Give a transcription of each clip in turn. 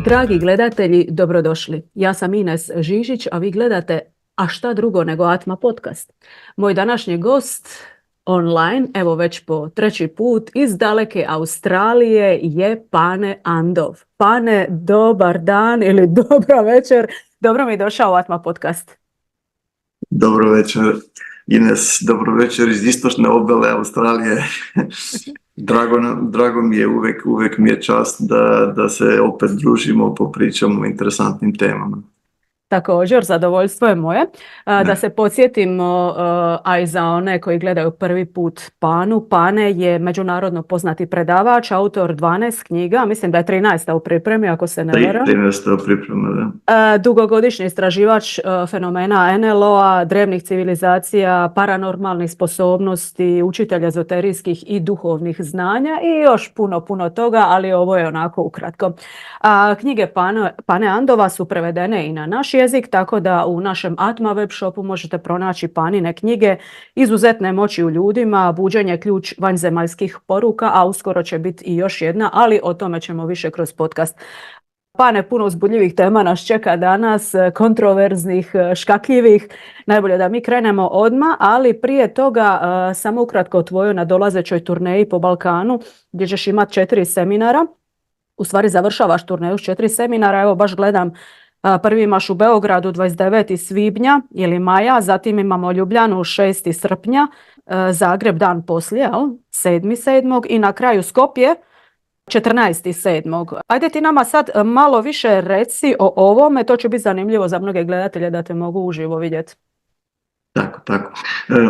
Dragi gledatelji, dobrodošli. Ja sam Ines Žižić, a vi gledate A šta drugo nego Atma podcast. Moj današnji gost online, evo već po treći put, iz daleke Australije je Pane Andov. Pane, dobar dan ili dobra večer. Dobro mi došao u Atma podcast. Dobro večer, Ines, dobro večer iz istočne obale Australije. Drago mi je, uvijek mi je čast da se opet družimo, popričamo o interesantnim temama. Također, zadovoljstvo je moje. Da se podsjetimo, a i za one koji gledaju prvi put Panu. Pane je međunarodno poznati predavač, autor 12 knjiga, mislim da je 13. u pripremi, ako se ne varam. 13. u pripremi, da. Dugogodišnji istraživač fenomena NLO-a, drevnih civilizacija, paranormalnih sposobnosti, učitelj ezoterijskih i duhovnih znanja i još puno toga, ali ovo je onako ukratko. Knjige Pane Andova su prevedene i na naš jezik, tako da u našem Atma web shopu možete pronaći Panine knjige Izuzetne moći u ljudima, Buđenje ključ vanjzemaljskih poruka, a uskoro će biti i još jedna, ali o tome ćemo više kroz podcast. Pane, puno uzbudljivih tema nas čeka danas, kontroverznih, škakljivih. Najbolje da mi krenemo odmah, ali prije toga samo ukratko o tvojoj nadolazećoj turneji po Balkanu, gdje ćeš imati 4 seminara. U stvari završavaš turneju s 4 seminara, evo baš gledam. Prvi imaš u Beogradu 29. svibnja ili maja, zatim imamo Ljubljanu 6. srpnja, Zagreb dan poslije, 7.7. i na kraju Skopje 14.7. Ajde ti nama sad malo više reci o ovome, to će biti zanimljivo za mnoge gledatelje da te mogu uživo vidjeti. Tako.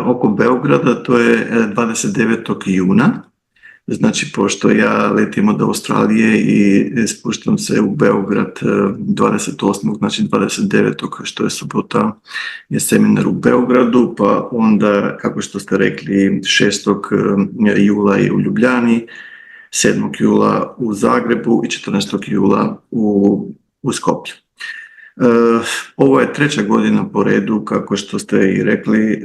Oko Beograda to je 29. juna. Znači, pošto ja letim od Australije i spuštam se u Beograd 28. znači 29. što je subota, je seminar u Beogradu, pa onda, kako što ste rekli, 6. jula je u Ljubljani, 7. jula u Zagrebu i 14. jula u Skopju. Ovo je 3. godina po redu, kako što ste i rekli,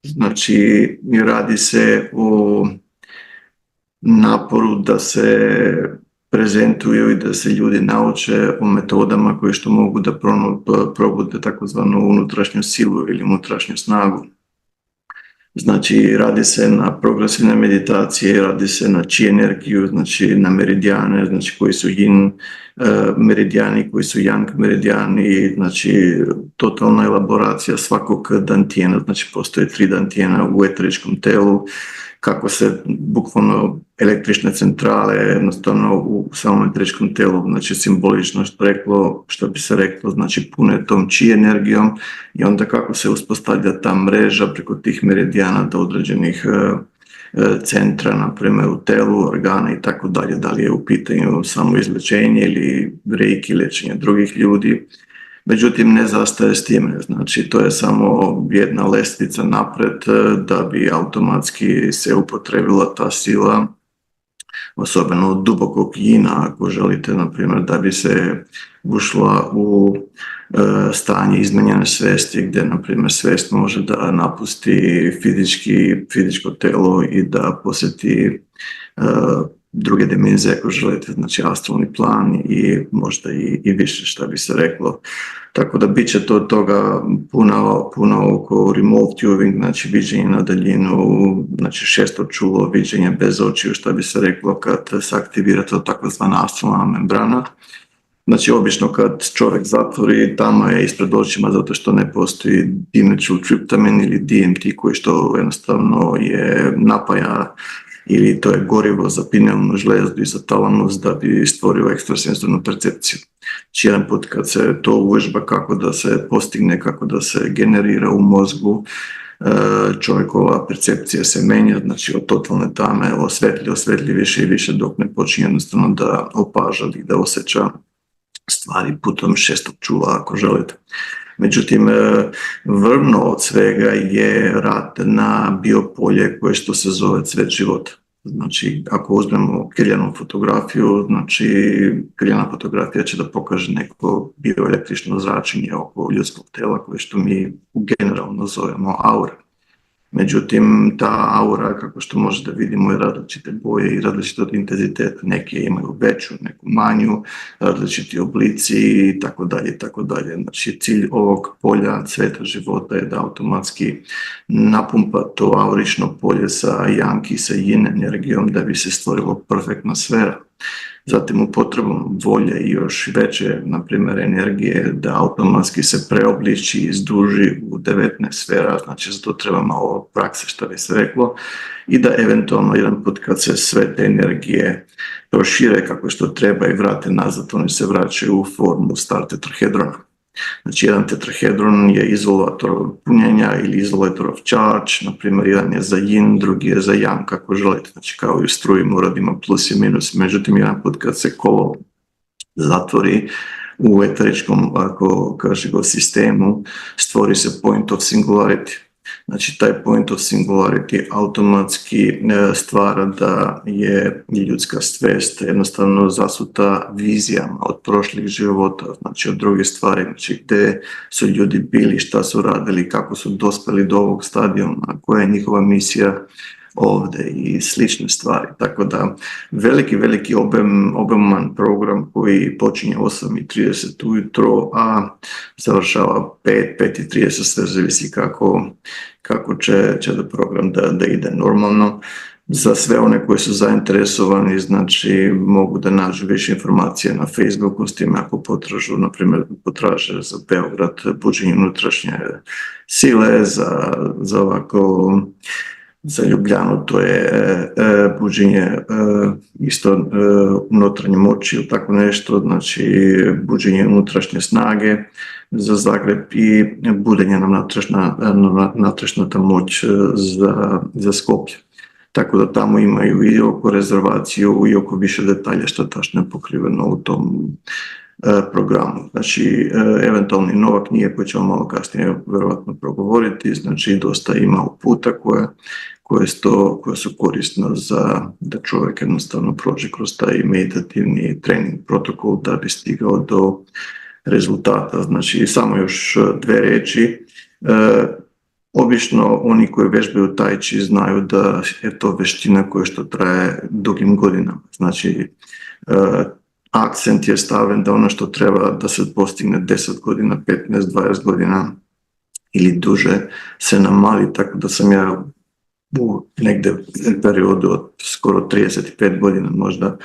znači radi se o naporu da se prezentuju i da se ljudi nauče o metodama koje što mogu da probude takozvanu unutrašnju silu ili unutrašnju snagu. Znači, radi se na progresivne meditacije, radi se na chi energiju, znači na meridijane, znači koji su yin meridijani, koji su yang meridijani, znači totalna elaboracija svakog dantijena, znači postoje 3 dantijena u eteričkom telu, kako se bukvalno električne centrale jednostavno u samom eteričkom telu, znači simbolično što bi se reklo, znači pune tom chi energijom i onda kako se uspostavlja ta mreža preko tih meridijana do određenih centra, na primjer u telu, organa i tako dalje, da li je u pitanju samo izlječenje ili reiki liječenje drugih ljudi. Međutim, ne zastaje s time, znači to je samo jedna lestvica napred da bi automatski se upotrebila ta sila, osobeno dubokog jina, ako želite, na primjer, da bi se ušla u stanje izmenjene svesti, gdje, na primjer, svest može da napusti fizičko telo i da posjeti druge dimenzije, ako želite, znači astralni plan i možda i više, što bi se reklo. Tako da bit će to toga puno oko remote viewing, znači viđenje na daljinu, znači šesto čulo, viđenje bez očiju, što bi se reklo kad se aktivira to takozvana astralna membrana. Znači, obično kad čovjek zatvori, tamo je ispred očima zato što ne postoji dimethyltryptamin ili DMT koji što jednostavno je napaja ili to je gorivo za pinealnu žlezdu i za talamus da bi stvorio ekstrasenzornu percepciju. Znači, jedan put kad se to uvežba kako da se postigne, kako da se generira u mozgu, čovjekova percepcija se menja, znači od totalne tame osvetli više i više dok ne počinje jednostavno da opaža i da osjeća stvari putom šestog čula, ako želite. Međutim, vrno od svega je rad na biopolje koje što se zove cvet života. Znači, ako uzmemo kriljanu fotografiju, znači kriljana fotografija će da pokaže neko bioelektrično zračenje oko ljudskog tela koje što mi generalno zovemo aura. Međutim, ta aura, kako što može da vidimo, je različite boje i različite od intenziteta. Neke imaju veću, neku manju, različiti oblici i tako dalje i tako dalje. Znači, cilj ovog polja cveta života je da automatski napumpa to aurično polje sa yang i sa yin energijom da bi se stvorilo perfektna sfera. Zatim u potrebom volje i još veće, na primjer, energije da automatski se preobliči i izduži u 19 sfera, znači za to treba malo prakse, što bi se reklo, i da eventualno jedan put kad se sve te energije prošire kako što treba i vrate nazad, oni se vraćaju u formu star tetrahedrona. Znači, jedan tetrahedron je izolator punjenja ili izolator of charge, na primjer, jedan je za yin, drugi je za yang, kako želite, znači kao i u struji mora da ima plus i minus, međutim, jedan put kad se kolo zatvori u eteričkom, ako kažemo, sistemu, stvori se point of singularity. Znači, taj point of singularity automatski stvara da je ljudska svijest jednostavno zasuta vizijama od prošlih života, znači od drugih stvari, znači gdje su ljudi bili, šta su radili, kako su dospeli do ovog stadijuma, koja je njihova misija ovdje i slične stvari. Tako da veliki obiman program koji počinje 8:30 ujutro, a završava 5:30, sve zavisi kako će da program da ide normalno. Za sve one koji su zainteresovani, znači mogu da nađu više informacije na Facebooku, s tim ako potražu, na primjer, potraže za Beograd buđenje unutrašnje sile, za ovako za Ljubljanu to je buđenje isto unutarnje moći ili tako nešto, znači buđenje unutrašnje snage za Zagreb i budenje nam natrašnja ta moć za Skopje. Tako da tamo imaju i oko rezervaciju i oko više detalja što tačno je pokriveno u tom programu. Znači, eventualni nova knjiga koju ćemo malo kasnije vjerojatno progovoriti, znači dosta ima uputa koje su korisne za da čovjek jednostavno prođe kroz taj meditativni trening protokol da bi stigao do rezultata. Znači, samo još dve riječi. Obično oni koji vežbaju tai chi znaju da je to veština koja što traje dugim godinama. Znači, akcent je stavljen da ono što treba da se postigne 10 godina, 15, 20 godina ili duže se namali, tako da sam ja u negdje periodu od skoro 35 godina možda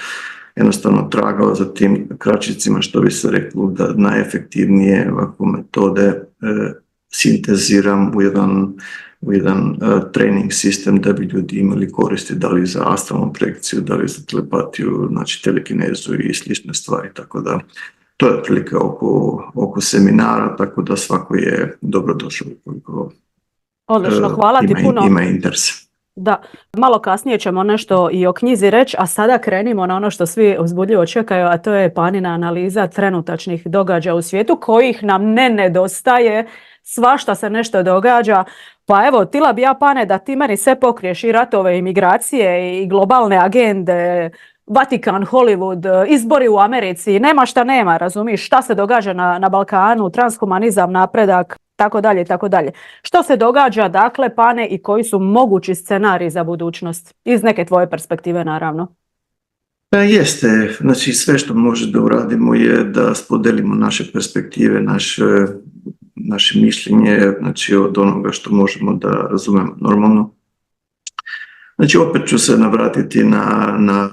jednostavno tragao za tim kraćicima, što bi se reklo da najefektivnije ovako metode sinteziram u jedan trening sistem da bi ljudi imali koristi, da li za astralnu projekciju, da li za telepatiju, znači telekinezu i slične stvari, tako da to je otprilike oko seminara, tako da svako je dobrodošao ukoliko Odlično, hvala ti puno. Ima interes. Da, malo kasnije ćemo nešto i o knjizi reći, a sada krenimo na ono što svi uzbudljivo čekaju, a to je Panina analiza trenutačnih događaja u svijetu, kojih nam ne nedostaje, svašta se nešto događa. Pa evo, htjela bi ja, Pane, da ti meni sve pokriješ, i ratove, i migracije, i globalne agende, Vatikan, Hollywood, izbori u Americi, nema šta nema, razumiješ, šta se događa na Balkanu, transhumanizam, napredak, tako dalje, tako dalje. Što se događa, dakle, Pane, i koji su mogući scenariji za budućnost? Iz neke tvoje perspektive, naravno. Jeste, znači sve što može da uradimo je da spodelimo naše perspektive, naše mišljenje, znači od onoga što možemo da razumemo normalno. Znači opet ću se navratiti na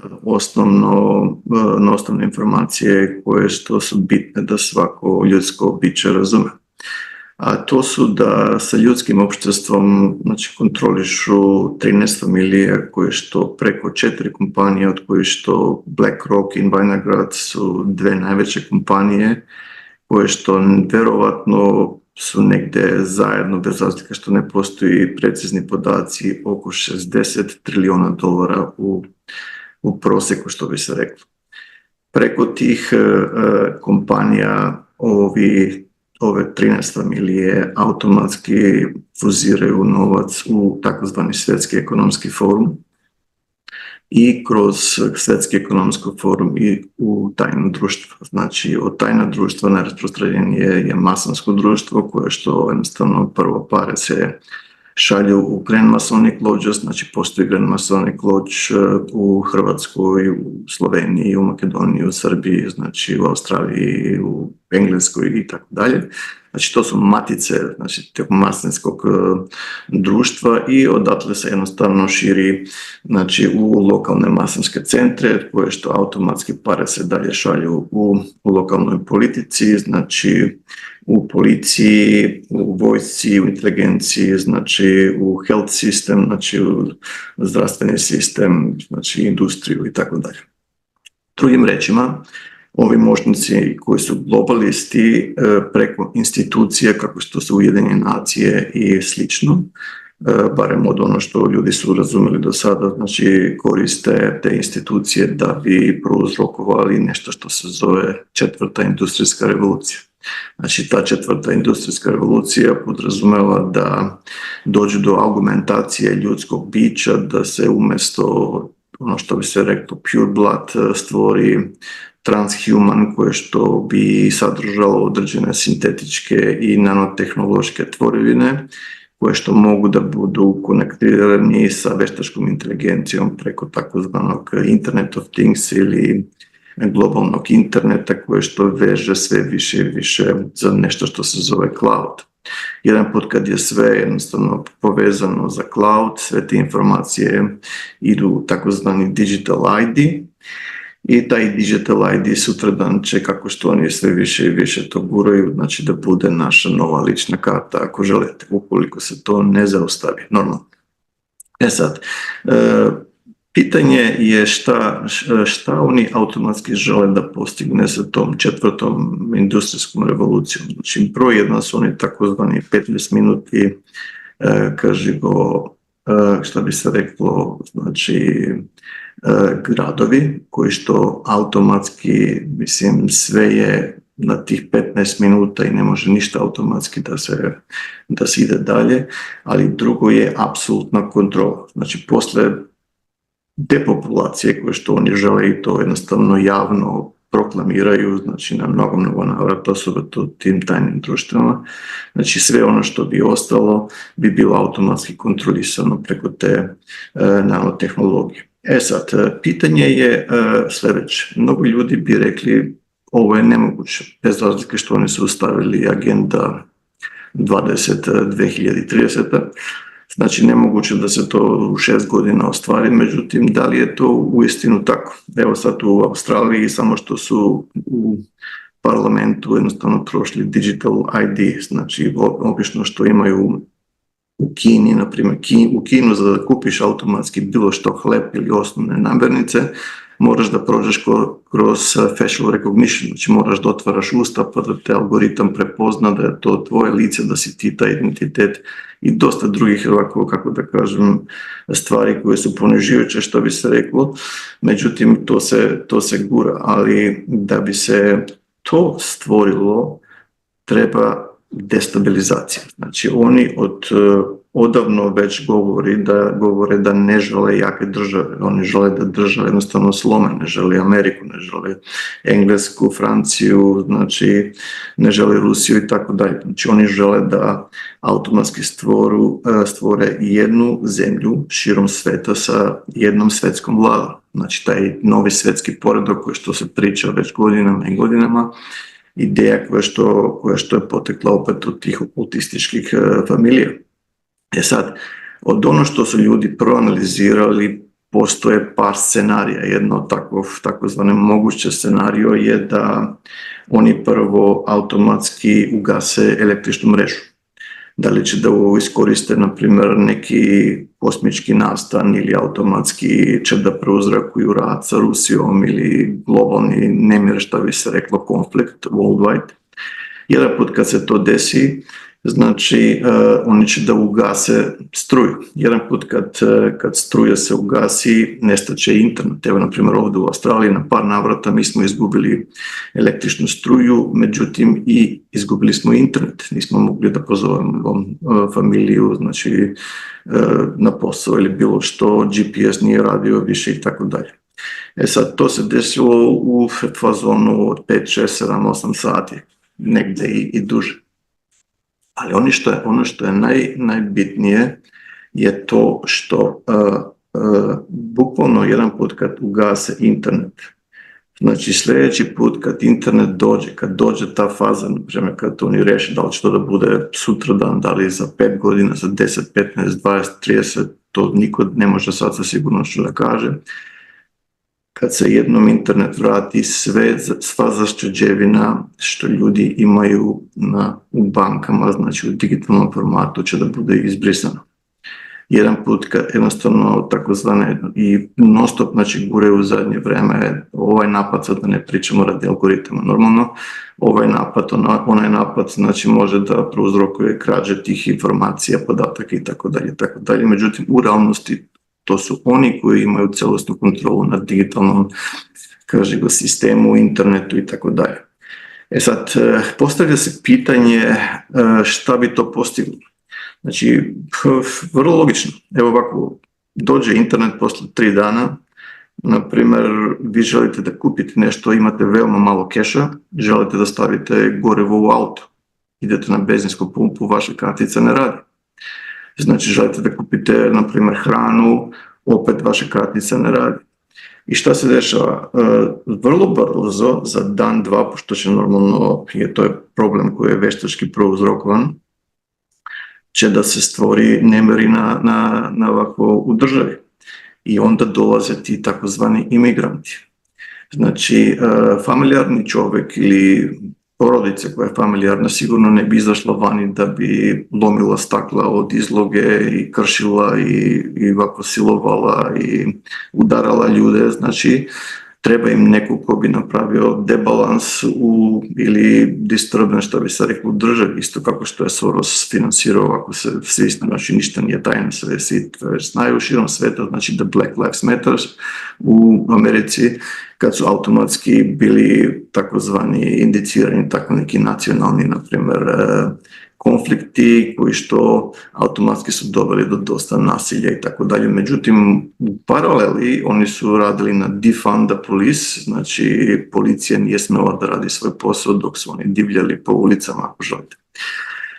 osnovne informacije koje što su bitne da svako ljudsko biće razume. A to su da sa ljudskim opštestvom, znači, kontrolišu 13 familije koje što preko 4 kompanije, od koje što BlackRock i Vinograd su dve najveće kompanije, koje što verovatno su negde zajedno, bez razlika što ne postoji precizni podaci, oko $60 trilijona u proseku, što bi se reklo. Preko tih kompanija ove 13 familije automatski fuziraju novac u takozvani Svjetski ekonomski forum i kroz Svjetski ekonomski forum i u tajno društvo. Znači, od tajna društva najrasprostranjenije je masonsko društvo, koje što jednostavno prvo pare se šalju u Grand Masonic Lodges, znači postoji Grand Masonic Lodge u Hrvatskoj, u Sloveniji, u Makedoniji, u Srbiji, znači u Australiji, u Engleskoj i tako dalje. Znači to su matice, znači tog masonskog društva i odatle se jednostavno širi, znači u lokalne masonske centre koje što automatski pare se dalje šalju u lokalnoj politici, znači u policiji, u vojsci, u inteligenciji, znači u health system, znači u zdravstveni sistem, znači industriju i tako dalje. Drugim rečima, ovi moćnici koji su globalisti preko institucija kako što su Ujedinjene nacije i slično, barem od ono što ljudi su razumjeli do sada, znači koriste te institucije da bi prouzrokovali nešto što se zove četvrta industrijska revolucija. Znači ta četvrta industrijska revolucija podrazumeva da dođe do augmentacije ljudskog bića, da se umjesto ono što bi se reklo pure blood stvori transhuman koje što bi sadržalo određene sintetičke i nanotehnološke tvorevine koje što mogu da budu konektirani sa veštačkom inteligencijom preko takozvanog Internet of Things ili globalnog interneta koje što veže sve više i više za nešto što se zove cloud. Jedan put kad je sve jednostavno povezano za cloud, sve te informacije idu u takozvani digital ID i taj digital ID sutradan će, kako što oni sve više i više to guraju, znači da bude naša nova lična karta ako želite, ukoliko se to ne zaustavi normalno. Sad, pitanje je šta oni automatski žele da postigne sa tom četvrtom industrijskom revolucijom. Znači, broj jedan su oni takozvani 15 minuti, šta bi se reklo, znači gradovi koji što automatski, mislim, sve je na tih 15 minuta i ne može ništa automatski da se ide dalje, ali drugo je apsolutna kontrola. Znači, posle depopulacije koje što oni žele i to jednostavno javno proklamiraju, znači na mnogo navrata, osobito tim tajnim društvima, znači sve ono što bi ostalo bi bilo automatski kontrolisano preko te nanotehnologije. Sad, pitanje je sljedeće. Mnogo ljudi bi rekli ovo je nemoguće, bez razlike što oni su stavili agenda 2030. Znači, nemoguće da se to u 6 godina ostvari, međutim, da li je to uistinu tako? Evo sad u Australiji, samo što su u parlamentu jednostavno prošli digital ID, znači obično što imaju u Kini, na primjer, u Kinu da kupiš automatski bilo što hleb ili osnovne namirnice, moraš da prođeš kroz facial recognition, znači moraš da otvaraš usta pa da te algoritam prepozna da je to tvoje lice, da si ti taj identitet i dosta drugih ovako, kako da kažem, stvari koje su ponižujuće, što bi se reklo. Međutim, to se gura, ali da bi se to stvorilo treba destabilizacija. Znači oni odavno već govore da ne žele jake države, oni žele da države jednostavno slome, ne žele Ameriku, ne žele Englesku, Franciju, znači ne žele Rusiju i tako dalje. Znači oni žele da automatski stvore jednu zemlju širom sveta sa jednom svetskom vladom. Znači taj novi svetski poredak koji što se priča već godinama i godinama, ideja koja što je potekla opet od tih okultističkih familija. Sad, od ono što su ljudi proanalizirali, postoje par scenarija. Jedno takozvane moguće scenario je da oni prvo automatski ugase električnu mrežu. Da li će da ovo iskoriste, na primjer, neki kosmički nastan ili automatski će da prouzrakuju rat sa Rusijom ili globalni nemir, što bi se reklo, konflikt worldwide. Jedan put kad se to desi, znači oni će da ugase struju. Jedan put kad struja se ugasi, nestaće internet. Evo, na primjer, ovdje u Australiji na par navrata mi smo izgubili električnu struju, međutim i izgubili smo internet. Nismo mogli da pozovemo familiju, znači na posao ili bilo što, GPS nije radio više i tako dalje. Sad, to se desilo u fazonu od 5, 6, 7, 8 sati, negdje i duže. Ali ono što je najbitnije je to što bukvalno jedan put kad ugase internet, znači sljedeći put kad internet dođe, kad dođe ta faza, naprimjer kad oni reše da li će to da bude sutradan, da li za 5 godina, za 10, 15, 20, 30, to niko ne može sad sa sigurnošću da kaže. Kad se jednom internet vrati, sva zaščeđevina što ljudi imaju u bankama, znači u digitalnom formatu, će da bude izbrisano. Jedan put kad jednostavno takozvane i non-stop, znači gure u zadnje vreme, ovaj napad, sad da ne pričamo radi algoritama normalno, ovaj napad, onaj napad, znači može da prouzrokuje krađe tih informacija, podataka i tako dalje. Međutim, u realnosti to su oni koji imaju celostnu kontrolu nad digitalnom, sistemu, internetu i tako dalje. Sad, postavlja se pitanje šta bi to postiglo. Znači, vrlo logično. Evo ovako, dođe internet posle 3 dana, na primjer, vi želite da kupite nešto, imate veoma malo keša, želite da stavite gorivo u auto, idete na benzinsku pumpu, vaša kartica ne radi. Znači, želite da kupite, na primjer, hranu, opet vaša kartica ne radi. I šta se dešava? Vrlo brzo, za dan, dva, pošto će normalno, to je problem koji je veštački prouzrokovan, će da se stvori nemiri ovako u državi. I onda dolaze ti takozvani imigranti. Znači, familijarni čovjek ili porodica koja je familijarna sigurno ne bi izašla vani da bi lomila stakla od izloge i kršila i ovako silovala i udarala ljude. Znači, treba im neko ko bi napravio debalans ili disturbance, što bi se reklo, u državi, isto kako što je Soros finansirao, ako se svi, znači ništa nije tajno, svi već znaju širom sveta, znači the Black Lives Matter u Americi, kad su automatski bili takozvani indicirani tako neki nacionalni, na primjer, konflikti koji što automatski su doveli do dosta nasilja i tako dalje. Međutim, u paraleli oni su radili na defund the police, znači policija nije smela da radi svoj posao dok su oni divljali po ulicama, ako želite.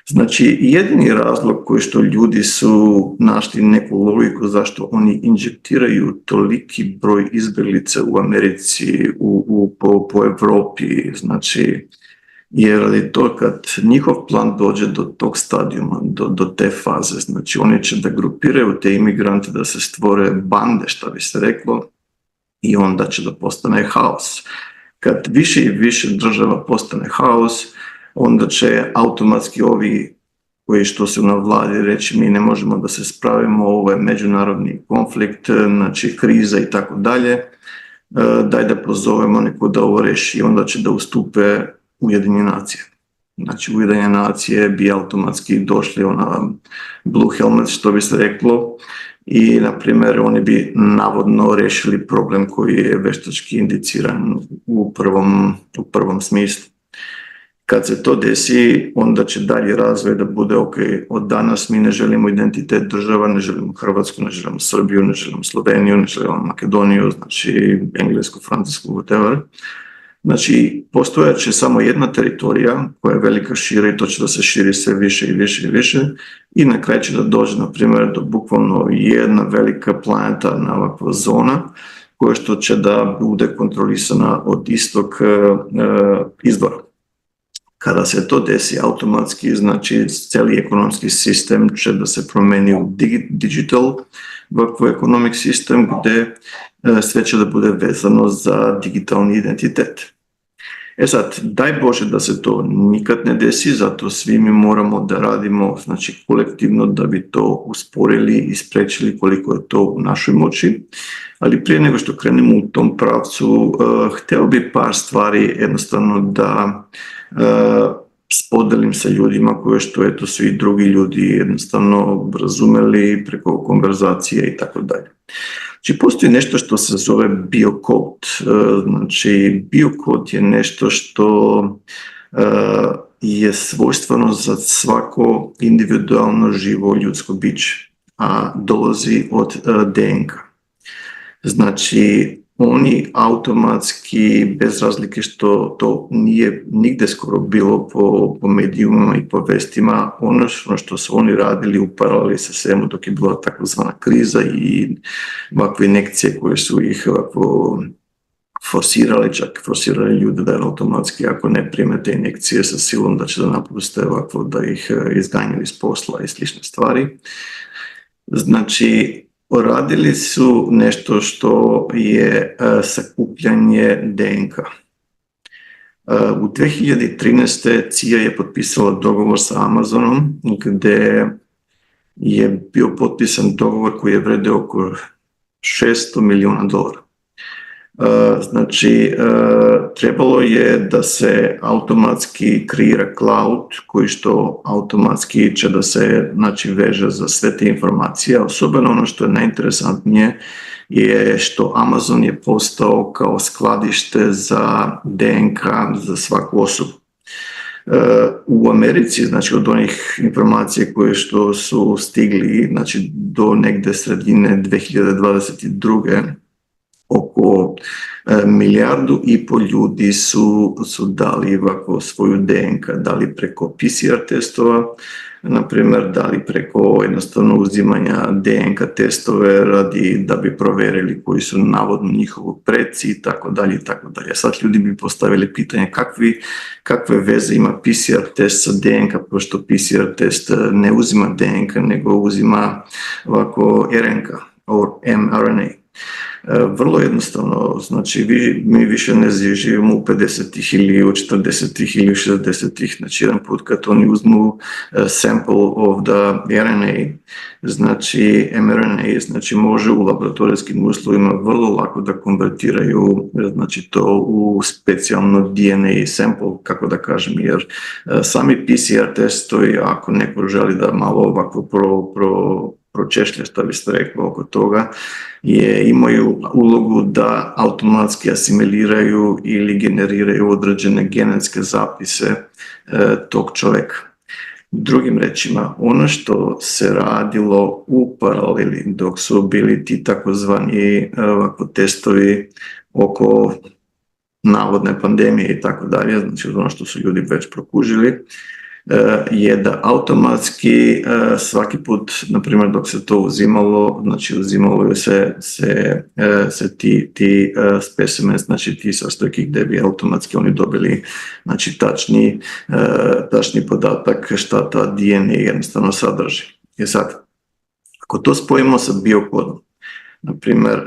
Znači, jedini razlog koji što ljudi su našli neku logiku zašto oni injektiraju toliki broj izbjeglica u Americi, po Evropi, znači, jer to kad njihov plan dođe do tog stadijuma, do te faze, znači oni će da grupiraju te imigrante, da se stvore bande, što bi se reklo, i onda će da postane haos. Kad više i više država postane haos, onda će automatski ovi koji što su na vladi reći mi ne možemo da se spravimo, ovo je međunarodni konflikt, znači kriza i tako dalje, daj da pozovemo neko da ovo reši, onda će da ustupe Ujedinjene nacije. Znači, Ujedinjene nacije bi automatski došli blue helmet, što bi se reklo, i, na primjer, oni bi navodno rešili problem koji je veštački indiciran u prvom smislu. Kad se to desi, onda će dalje razvoj da bude ok, od danas mi ne želimo identitet država, ne želimo Hrvatsku, ne želimo Srbiju, ne želimo Sloveniju, ne želimo Makedoniju, znači Englesku, Francusku, whatever. Znači, postojat će samo jedna teritorija koja je velika, šira i to će da se širi sve više i više i više i na kraju će da dođe, na primjer, do bukvalno jedna velika planetarna ovakva zona koja što će da bude kontrolisana od istog izvora. Kada se to desi automatski, znači cijeli ekonomski sistem će da se promeni u digital economic sistem gdje sve će da bude vezano za digitalni identitet. Sad, daj Bože da se to nikad ne desi, zato svi mi moramo da radimo, znači, kolektivno da bi to usporili i sprečili koliko je to u našoj moći. Ali prije nego što krenemo u tom pravcu, htio bi par stvari jednostavno da spodelim sa ljudima koje što eto svi drugi ljudi jednostavno razumeli preko konverzacije i tako dalje. Znači, postoji nešto što se zove biokod. Znači, biokod je nešto što je svojstveno za svako individualno živo ljudsko biće, a dolazi od DNK. Znači, oni automatski, bez razlike što to nije nigde skoro bilo po medijima i po vestima, ono što su oni radili u paraleli sa svemu dok je bila takozvana kriza i ovakve injekcije koje su ih ovako forsirali ljude da automatski ako ne prime te injekcije sa silom da će da napuste ovako, da ih izganjaju iz posla i slične stvari. Znači, radili su nešto što je sakupljanje DNK. U 2013. CIA je potpisala dogovor sa Amazonom gdje je bio potpisan dogovor koji je vredio oko $600 milijuna. Znači, trebalo je da se automatski kreira cloud koji što automatski će da se veže za sve te informacije. Osobno ono što je najinteresantnije je što Amazon je postao kao skladište za DNK za svaku osobu. U Americi, znači od onih informacija koje što su stigli, znači do negde sredine 2022. Oko 1,5 milijardu ljudi su dali ovako svoju DNK, da li preko PCR testova, na primjer, da li preko jednostavno uzimanja DNK testove radi da bi provjerili koji su navodno njihovi preci i tako dalje. Sad ljudi bi postavili pitanje kakve veze ima PCR test sa DNK, pošto PCR test ne uzima DNK nego uzima ovako RNK, or mRNA. Vrlo jednostavno, znači mi više ne živimo u 50-ih ili u 40-ih ili u 60-ih, znači jedan put kad oni uzmu sample of the RNA, znači mRNA, znači može u laboratorijskim uslovima vrlo lako da konvertiraju, znači to u specijalno DNA sample, kako da kažem, jer sami PCR testovi, ako neko želi da malo ovako pročešlja, što biste rekao oko toga, imaju ulogu da automatski asimiliraju ili generiraju određene genetske zapise tog čovjeka. Drugim rečima, ono što se radilo u paraleli dok su bili ti takozvani testovi oko navodne pandemije i tako dalje, znači ono što su ljudi već prokužili, je da automatski svaki put, na primjer dok se to uzimalo, znači uzimalo se ti specimens, znači ti sastojki gdje bi automatski oni dobili znači tačni podatak šta ta DNA jednostavno sadrži. I sad, ako to spojimo sa biokodom, na primjer,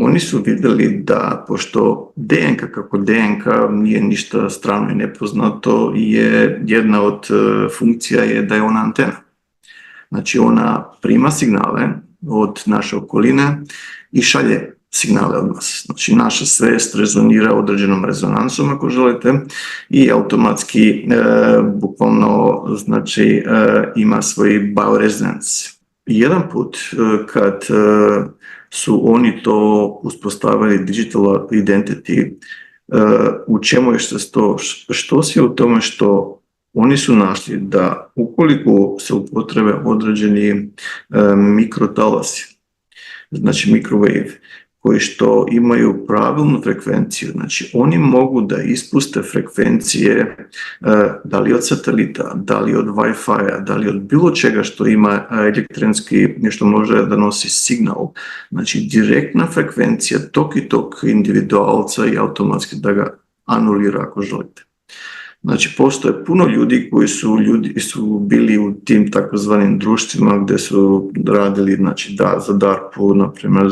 oni su vidjeli da, pošto DNK kako DNK nije ništa strano i nepoznato, je jedna od funkcija je da je ona antena. Znači ona prima signale od naše okoline i šalje signale od nas. Znači naša svijest rezonira određenom rezonancom, ako želite, i automatski bukvalno znači ima svoj biorezonans. Jedan put kad su oni to uspostavili digital identity, u čemu je to? Što je u tome što oni su našli da ukoliko se upotrebe određeni mikrotalasi, znači microwave, koji što imaju pravilnu frekvenciju, znači oni mogu da ispuste frekvencije da li od satelita, da li od Wi-Fi-a, da li od bilo čega što ima elektronski, što može da nosi signal, znači direktna frekvencija tog i tog individualca i automatski da ga anulira ako želite. Znači, postoje puno ljudi koji su bili u tim takozvanim društvima gdje su radili, znači, za DARPA, na primjer,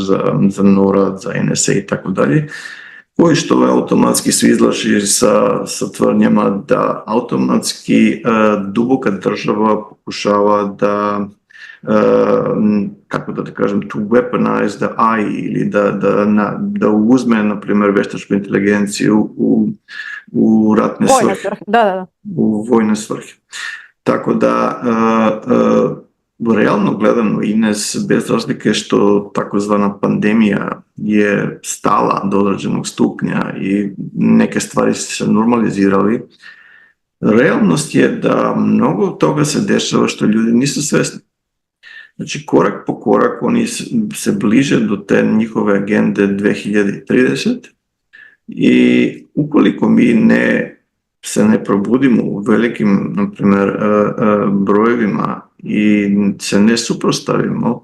za NORAD, za NSA i tako dalje, koji što automatski su izlaži sa tvrdnjama da automatski duboka država pokušava da kako da kažem, to weaponize the AI ili da uzme, na primjer, veštačku inteligenciju u ratne svrhe. U vojne svrhe. Tako da, realno gledano, Ines, bez razlike što takozvana pandemija je stala do određenog stupnja i neke stvari su se normalizirali, realnost je da mnogo toga se dešava što ljudi nisu svesni. Znači, korak po korak oni se bliže do te njihove agende 2030 i ukoliko mi se ne probudimo u velikim, na primjer, brojevima i se ne suprotstavimo,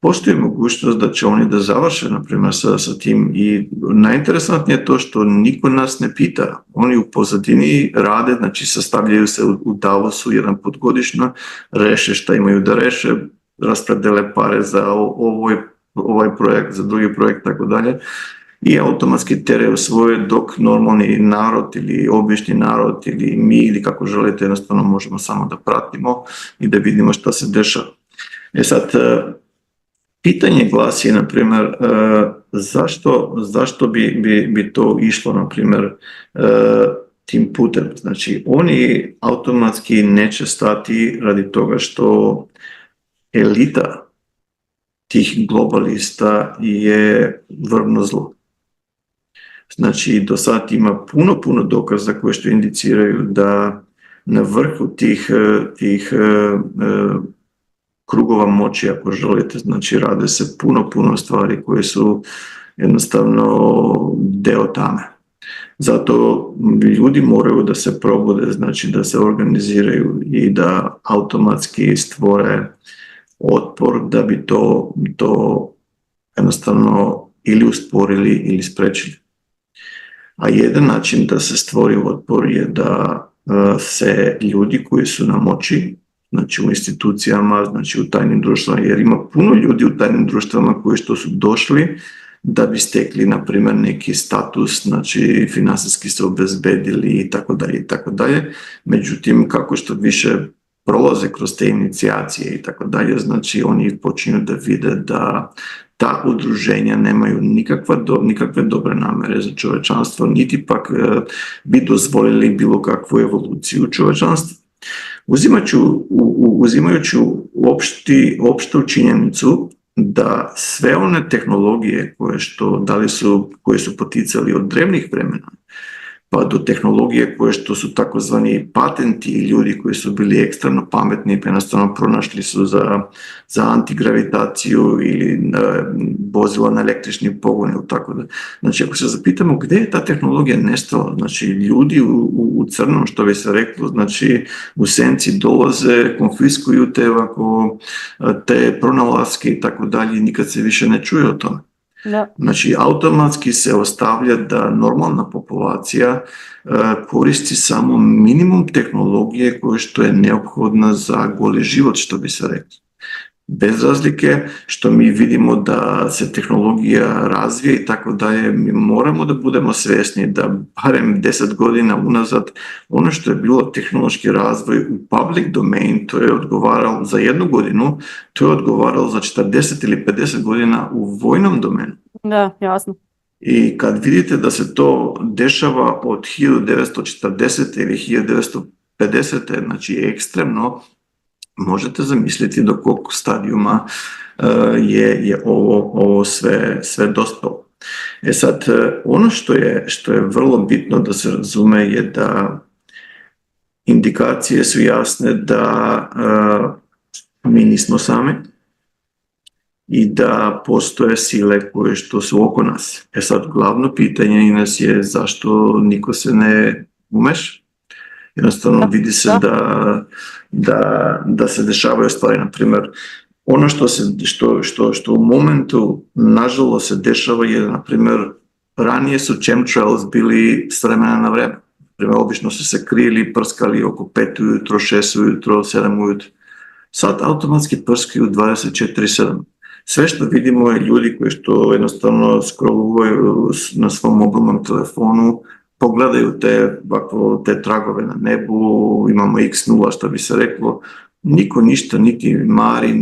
postoji mogućnost da će oni da završe, na primjer, sa tim. I najinteresantnije je to što niko nas ne pita. Oni u pozadini rade, znači sastavljaju se u Davosu jedan put godišnjo, reše šta imaju da reše, raspredele pare za ovaj projekt, za drugi projekt, tako dalje. I automatski teraju svoje, dok normalni narod ili obični narod ili mi ili kako želite jednostavno možemo samo da pratimo i da vidimo šta se dešava. Sad, pitanje glasi, na primjer, zašto bi to išlo, na primjer, tim putem? Znači, oni automatski neće stati radi toga što elita tih globalista je vrvno zlo. Znači, do sad ima puno dokaza koje što indiciraju da na vrhu tih krugova moći, ako želite, znači rade se puno stvari koje su jednostavno deo tame. Zato ljudi moraju da se probude, znači da se organiziraju i da automatski stvore otpor da bi to jednostavno ili usporili ili sprečili. A jedan način da se stvori otpor je da se ljudi koji su na moći, znači u institucijama, znači u tajnim društvama, jer ima puno ljudi u tajnim društvama koji što su došli da bi stekli, na primjer, neki status, znači finansijski se obezbedili i tako dalje. Međutim, kako što više prolaze kroz te inicijacije i tako dalje, znači oni počinju da vide da ta udruženja nemaju nikakve dobre namere za čovečanstvo, niti pak bi dozvolili bilo kakvu evoluciju čovečanstva. Uzimajući opštu činjenicu da sve one tehnologije koje su poticali od drevnih vremena, pa do tehnologije koje što su takozvani patenti i ljudi koji su bili ekstremno pametni, pa jednostavno pronašli su za antigravitaciju ili vozila na električni pogon ili tako da. Znači, ako se zapitamo gdje je ta tehnologija nestala, znači ljudi u crnom, što bi se reklo, znači u senci dolaze, konfiskuju te pronalaske i tako dalje, nikad se više ne čuje o tome. Da. Znači, automatski se ostavlja da normalna populacija koristi samo minimum tehnologije koje što je neophodna za goli život, što bi se reklo. Bez razlike što mi vidimo da se tehnologija razvije i tako dalje, mi moramo da budemo svjesni da barem 10 godina unazad ono što je bilo tehnološki razvoj u public domain, to je odgovaralo za 1 godinu, to je odgovaralo za 40 ili 50 godina u vojnom domenu. Da, jasno. I kad vidite da se to dešava od 1940. ili 1950. znači ekstremno, možete zamisliti do kog stadijuma je ovo sve dospelo. Sad, ono što je vrlo bitno da se razume je da indikacije su jasne da mi nismo sami i da postoje sile koje što su oko nas. Sad, glavno pitanje Ines je zašto niko se ne umeša. Jednostavno vidi se da se dešavaju stvari, na primjer, ono što u momentu nažalost se dešava je, na primjer, ranije su chemtrails bili s vremena na vreme. Primjer, obično su se krili, prskali oko 5 ujutro, 6 ujutro, 7 ujutro. Sad automatski prskaju 24/7. Sve što vidimo je ljudi koji što jednostavno scrolluju na svom mobilnom telefonu, pogledaju te tragove na nebu, imamo X0 što bi se reklo, niko ništa niti mari,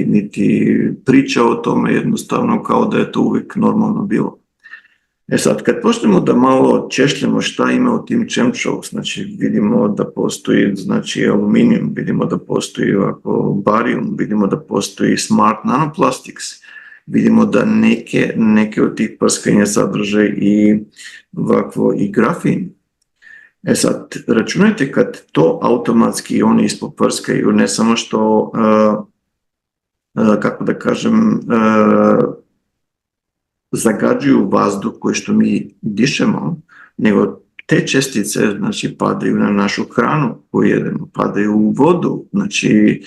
niti priča o tome, jednostavno kao da je to uvijek normalno bilo. Sad, kad počnemo da malo češljamo šta ima u tim chemtrails, znači vidimo da postoji aluminijum, vidimo da postoji barijum, vidimo da postoji smart nanoplastics, vidimo da neke od tih prskanja sadrže i grafin. Sad, računajte kad to automatski oni ispoprskaju, ne samo što kako da kažem, zagađuju vazduh koji što mi dišemo, nego te čestice, znači, padaju na našu hranu koju jedemo, padaju u vodu, znači,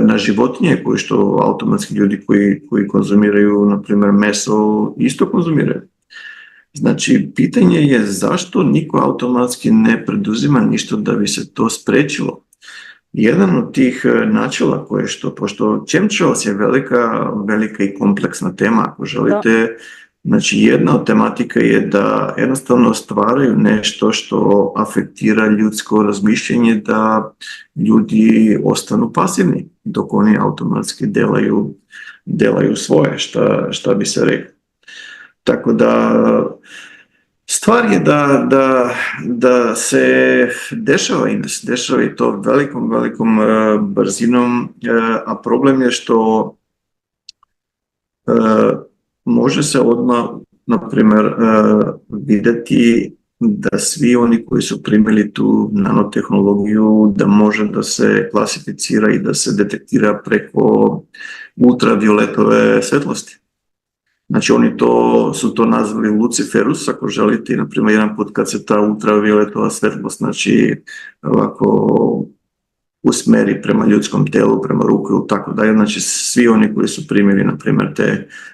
na životinje koje što automatski ljudi koji konzumiraju, na primjer, meso, isto konzumiraju. Znači, pitanje je zašto niko automatski ne preduzima ništa da bi se to sprečilo. Jedan od tih načela koje što, pošto chemtrails je velika i kompleksna tema, ako želite, znači jedna od tematika je da jednostavno stvaraju nešto što afektira ljudsko razmišljanje, da ljudi ostanu pasivni dok oni automatski delaju svoje, šta bi se reklo. Tako da stvar je da se dešava i to velikom brzinom, a problem je što može se odmah, na primjer, vidjeti da svi oni koji su primili tu nanotehnologiju, da može da se klasificira i da se detektira preko ultravioletove svetlosti. Znači oni su to nazvali Luciferus, ako želite, na primjer jedan put kad se ta ultravioletova svetlost, znači ovako usmeri prema ljudskom telu, prema ruku ili tako dalje, znači svi oni koji su primili, na primjer,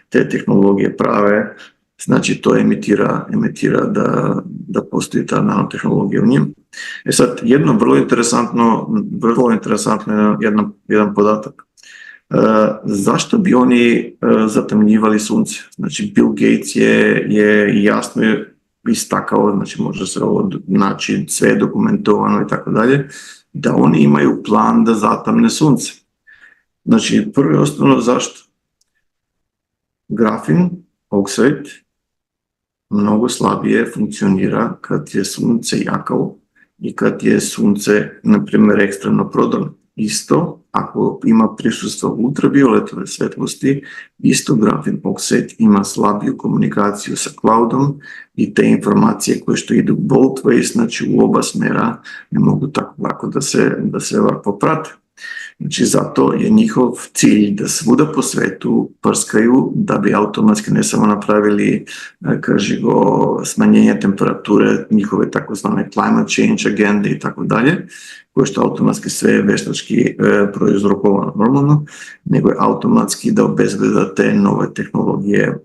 te tehnologije prave, znači to emitira da postoji ta nanotehnologija u njim. Sad, jedno vrlo interesantno jedan podatak. Zašto bi oni zatamnjivali sunce? Znači, Bill Gates je jasno istakao, znači može se ovo naći, sve je dokumentovano i tako dalje, da oni imaju plan da zatamne sunce. Znači, prvo i osnovno, zašto? Grafin, oksid, mnogo slabije funkcionira kad je sunce jakavo i kad je sunce, na primjer, ekstremno prodorno. Isto, ako ima prisustvo ultravioletove svetlosti, isto grafin oksid ima slabiju komunikaciju sa cloudom i te informacije koje što idu both ways, znači u oba smjera, ne mogu tako lako da se ovako prate. Znači, zato je njihov cilj da svuda po svetu prskaju da bi automatski ne samo napravili, smanjenje temperature, njihove takozvane climate change agende i tako dalje, koje što automatski sve je veštački prouzrokovano normalno, nego je automatski da obezbede da te nove tehnologije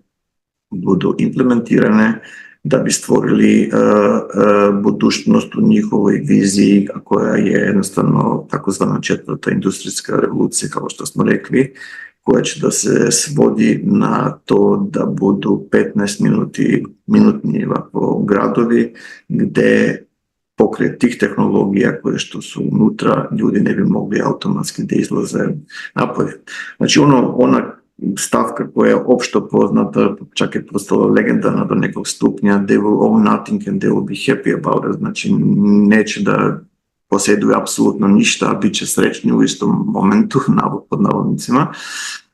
budu implementirane, da bi stvorili budućnost u njihovoj viziji, koja je jednostavno takozvana 4. industrijska revolucija, kao što smo rekli, koja će da se svodi na to da budu 15-minutni gradovi, gde pokraj tih tehnologija koje što su unutra, ljudi ne bi mogli automatski da izlaze napolje. Znači, ona stavka koja je opšto poznata, čak je postala legendarna do nekog stupnja, they will own nothing and they will be happy about it. Znači, neće da posjeduju apsolutno ništa, a bit će srećni u istom momentu, pod navodnicima,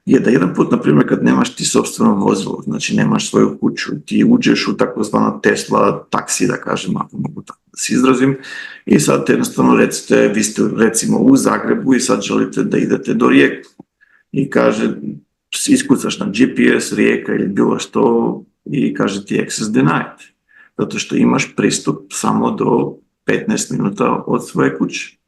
je da jedan put, na primjer, kad nemaš ti sopstveno vozilo, znači nemaš svoju kuću, ti uđeš u takozvano Tesla taksi, da kažem, ako mogu tako da se izrazim, i sad jednostavno recite, vi ste recimo u Zagrebu i sad želite da idete do Rijeke i kaže, iskucaš na GPS Rijeka ili bilo što i kaže ti access denied, zato što imaš pristup samo do 15 minuta od svoje kuće.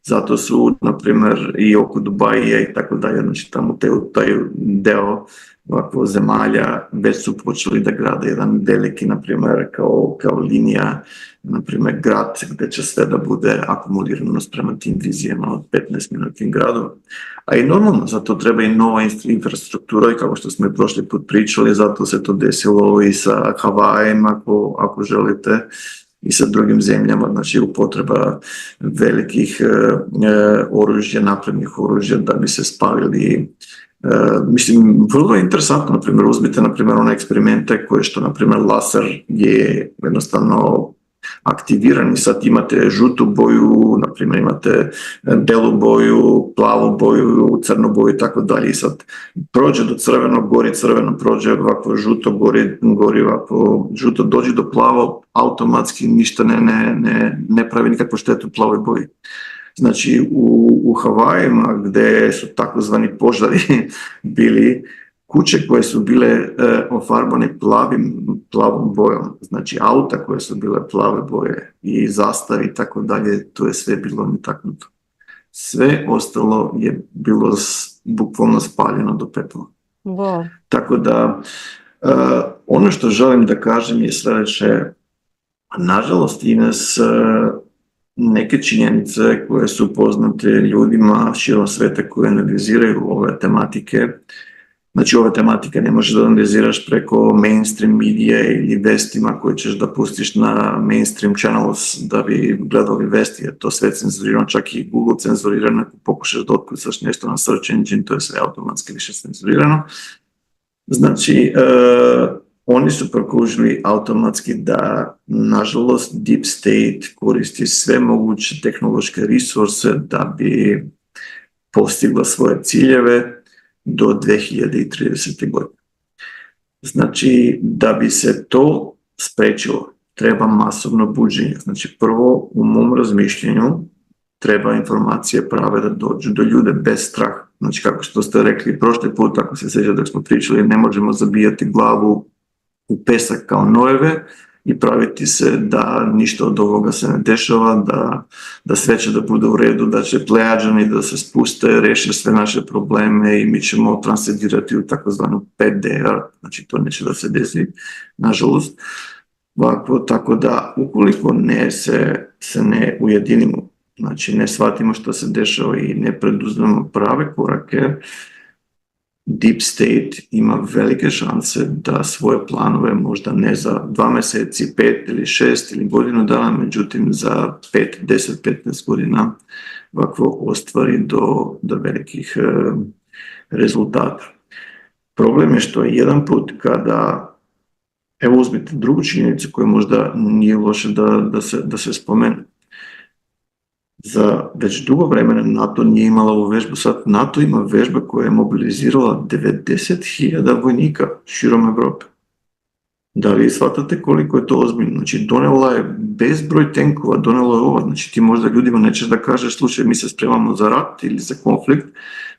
Zato su, na primjer, i oko Dubaija i tako dalje, znači tamo taj deo ovako zemalja već su počeli da grade jedan veliki, na primjer, kao linija, na primjer, grad gdje će sve da bude akumulirano prema tim vizijama od 15-minutnih gradova. A i normalno, zato treba i nova infrastruktura i kao što smo i prošli put pričali, zato se to desilo i sa Havajem, ako želite, i sa drugim zemljama, znači upotreba velikih oružja, naprednih oružja da bi se spalili. Mislim, vrlo je interesantno, na primjer, uzmite, na primjer, one eksperimente koje što, na primjer, laser je jednostavno aktiviran i sad imate žutu boju, na primjer imate belu boju, plavu boju, crnu boju i tako dalje i sad prođe do crvenog, gori crveno, prođe ovako žuto, gori ovako žuto, dođe do plavo, automatski ništa ne pravi nikakvu štetu plavoj boji. Znači u Havajima gdje su takozvani požari bili, kuće koje su bile ofarbane plavom bojom, znači auta koje su bile plave boje i zastavi i tako dalje, to je sve bilo netaknuto. Sve ostalo je bilo bukvalno spaljeno do pepela. Wow. Tako da, ono što želim da kažem je sljedeće. Nažalost, Ines, neke činjenice koje su poznate ljudima širom sveta koji analiziraju ove tematike, znači ove tematike ne možeš da analiziraš preko mainstream medije ili vestima koje ćeš da pustiš na mainstream channels da bi gledali vesti, jer to sve cenzurirano, čak i Google cenzurirano, ako pokušaš da otkucaš nešto na search engine, to je sve automatski više cenzurirano. Znači, oni su prokužili automatski da, nažalost, Deep State koristi sve moguće tehnološke resurse da bi postigla svoje ciljeve do 2030. godine. Znači, da bi se to sprečilo, treba masovno buđenje. Znači, prvo, u mom razmišljenju, treba informacije prave da dođu do ljude bez straha. Znači, kako što ste rekli prošli put, ako se sjeća dok smo pričali, ne možemo zabijati glavu u pesak kao nojeve i praviti se da ništa od ovoga se ne dešava, da sve će da bude u redu, da će Plejađani da se spuste, reše sve naše probleme i mi ćemo transcendirati u takozvanu 5D, znači to neće da se desi, nažalost. Ovako, tako da, ukoliko se ne ujedinimo, znači ne shvatimo što se dešava i ne preduzmemo prave korake, Deep State ima velike šanse da svoje planove možda ne za 2 mjeseci, 5 ili 6 ili godinu dana, međutim za 5, 10, 15 godina ovako ostvari do velikih rezultata. Problem je što jedan put kada, evo uzmite drugu činjenicu koja možda nije loše da se spomene. Za već dugo vremena NATO nije imala ovu vežbu, sad NATO ima vežba koja je mobilizirala 90.000 vojnika širom Europe. Da li shvatate koliko je to ozbiljno? Znači, donela je bezbroj tenkova, donela je ovo, znači ti možda ljudima nećeš da kažeš, slušaj, mi se spremamo za rat ili za konflikt,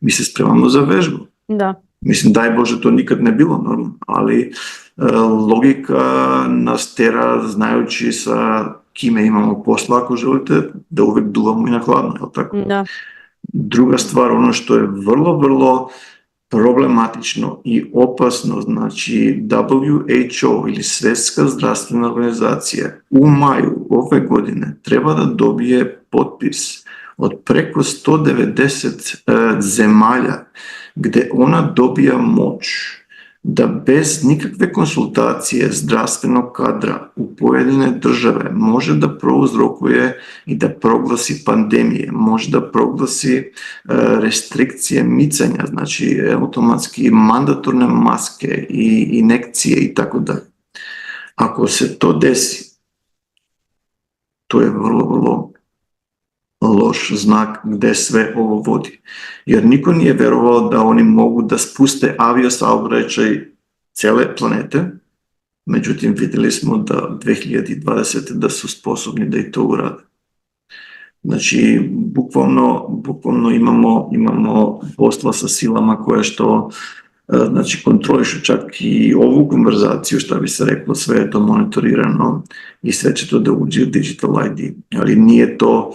mi se spremamo za vežbu. Da. Mislim, daj Bože, to nikad ne bilo normalno, ali logika nas tera, znajući sa kime imamo posla, ako želite, da uvijek duvamo i na hladno, je li tako? Da. Druga stvar, ono što je vrlo, vrlo problematično i opasno, znači WHO ili Svjetska zdravstvena organizacija u maju ove godine treba da dobije potpis od preko 190 zemalja gdje ona dobija moć da bez nikakve konsultacije zdravstvenog kadra u pojedine države može da prouzrokuje i da proglasi pandemije, može da proglasi restrikcije micanja, znači automatski mandatorne maske i injekcije i tako dalje. Ako se to desi, to je vrlo, vrlo loš znak gdje sve ovo vodi. Jer niko nije verovao da oni mogu da spuste aviosaobraćaj cijele planete, međutim vidjeli smo da 2020. da su sposobni da i to urade. Znači, bukvalno imamo posla sa silama koje što znači kontrolišu čak i ovu konverzaciju, što bi se reklo, sve je to monitorirano i sve će to da uđe u Digital ID. Ali nije to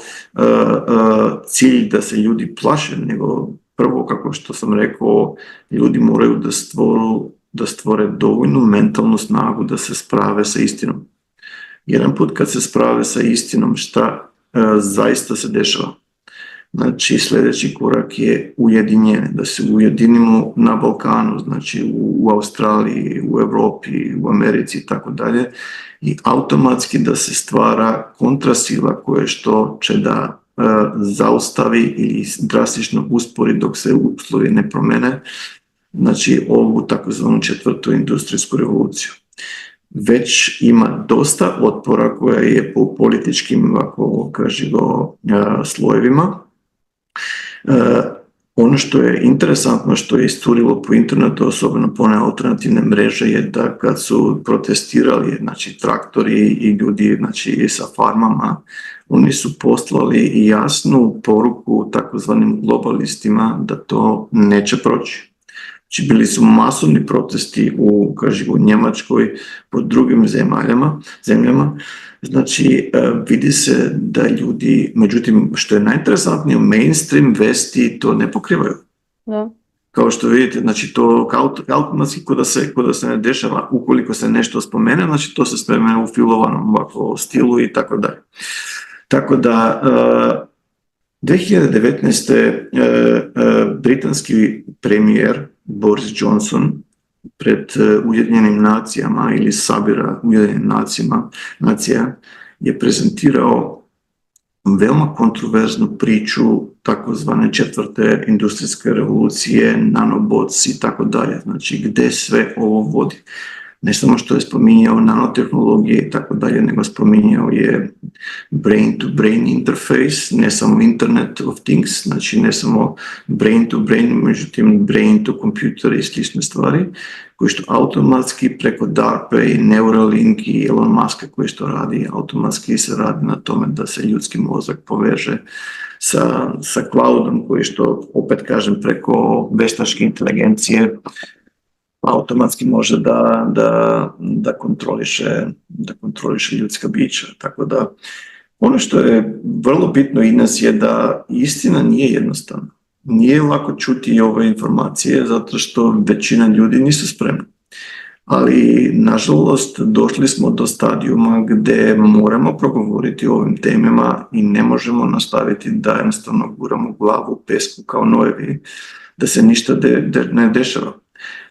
cilj da se ljudi plaše, nego prvo, kako što sam rekao, ljudi moraju da stvore dovoljnu mentalnu snagu da se sprave sa istinom. Jedan put kad se sprave sa istinom, šta zaista se dešava? Znači, sljedeći korak je ujedinjenje, da se ujedinimo na Balkanu, znači u Australiji, u Europi, u Americi i tako dalje, i automatski da se stvara kontrasila koje što će da zaustavi ili drastično uspori dok se uslovi ne promene, znači ovu takozvanu 4. industrijsku revoluciju. Već ima dosta otpora koja je po političkim, ako kažemo, slojevima. Ono što je interesantno, što je iscurilo po internetu, osobno po one alternativne mreže, je da kad su protestirali, znači traktori i ljudi, znači sa farmama, oni su poslali jasnu poruku takozvanim globalistima da to neće proći. Znači, bili su masovni protesti u Njemačkoj, po drugim zemljama. Znači, vidi se da ljudi, međutim, što je najinteresantnije, mainstream vesti to ne pokrivaju. Da. Kao što vidite, znači to automatski ko da se ne dešava, ukoliko se nešto spomene, znači to se spremene u filovanom ovako stilu i tako dalje. Tako da, 2019. Britanski premijer Boris Johnson pred Ujedinjenim nacijama ili sabira Ujedinjenim nacija je prezentirao veoma kontroverznu priču takozvane četvrte industrijske revolucije, nanobots i tako dalje. Znači, gde sve ovo vodi. Ne samo što je spominjao nanotehnologije i tako dalje, nego spominjao je brain-to-brain interface, ne samo Internet of Things, znači ne samo brain-to-brain, međutim brain-to-computer i slične stvari, koji što automatski preko DARPA i Neuralink i Elon Muska koji što radi, automatski se radi na tome da se ljudski mozak poveže sa cloudom, koji što, opet kažem, preko veštačke inteligencije automatski može da kontroliše ljudska bića. Tako da, ono što je vrlo bitno i nas je da istina nije jednostavna. Nije lako čuti ove informacije zato što većina ljudi nisu spremni. Ali, nažalost, došli smo do stadijuma gdje moramo progovoriti o ovim temama i ne možemo nastaviti da jednostavno guramo glavu u pesku kao nojevi, da se ništa ne dešava.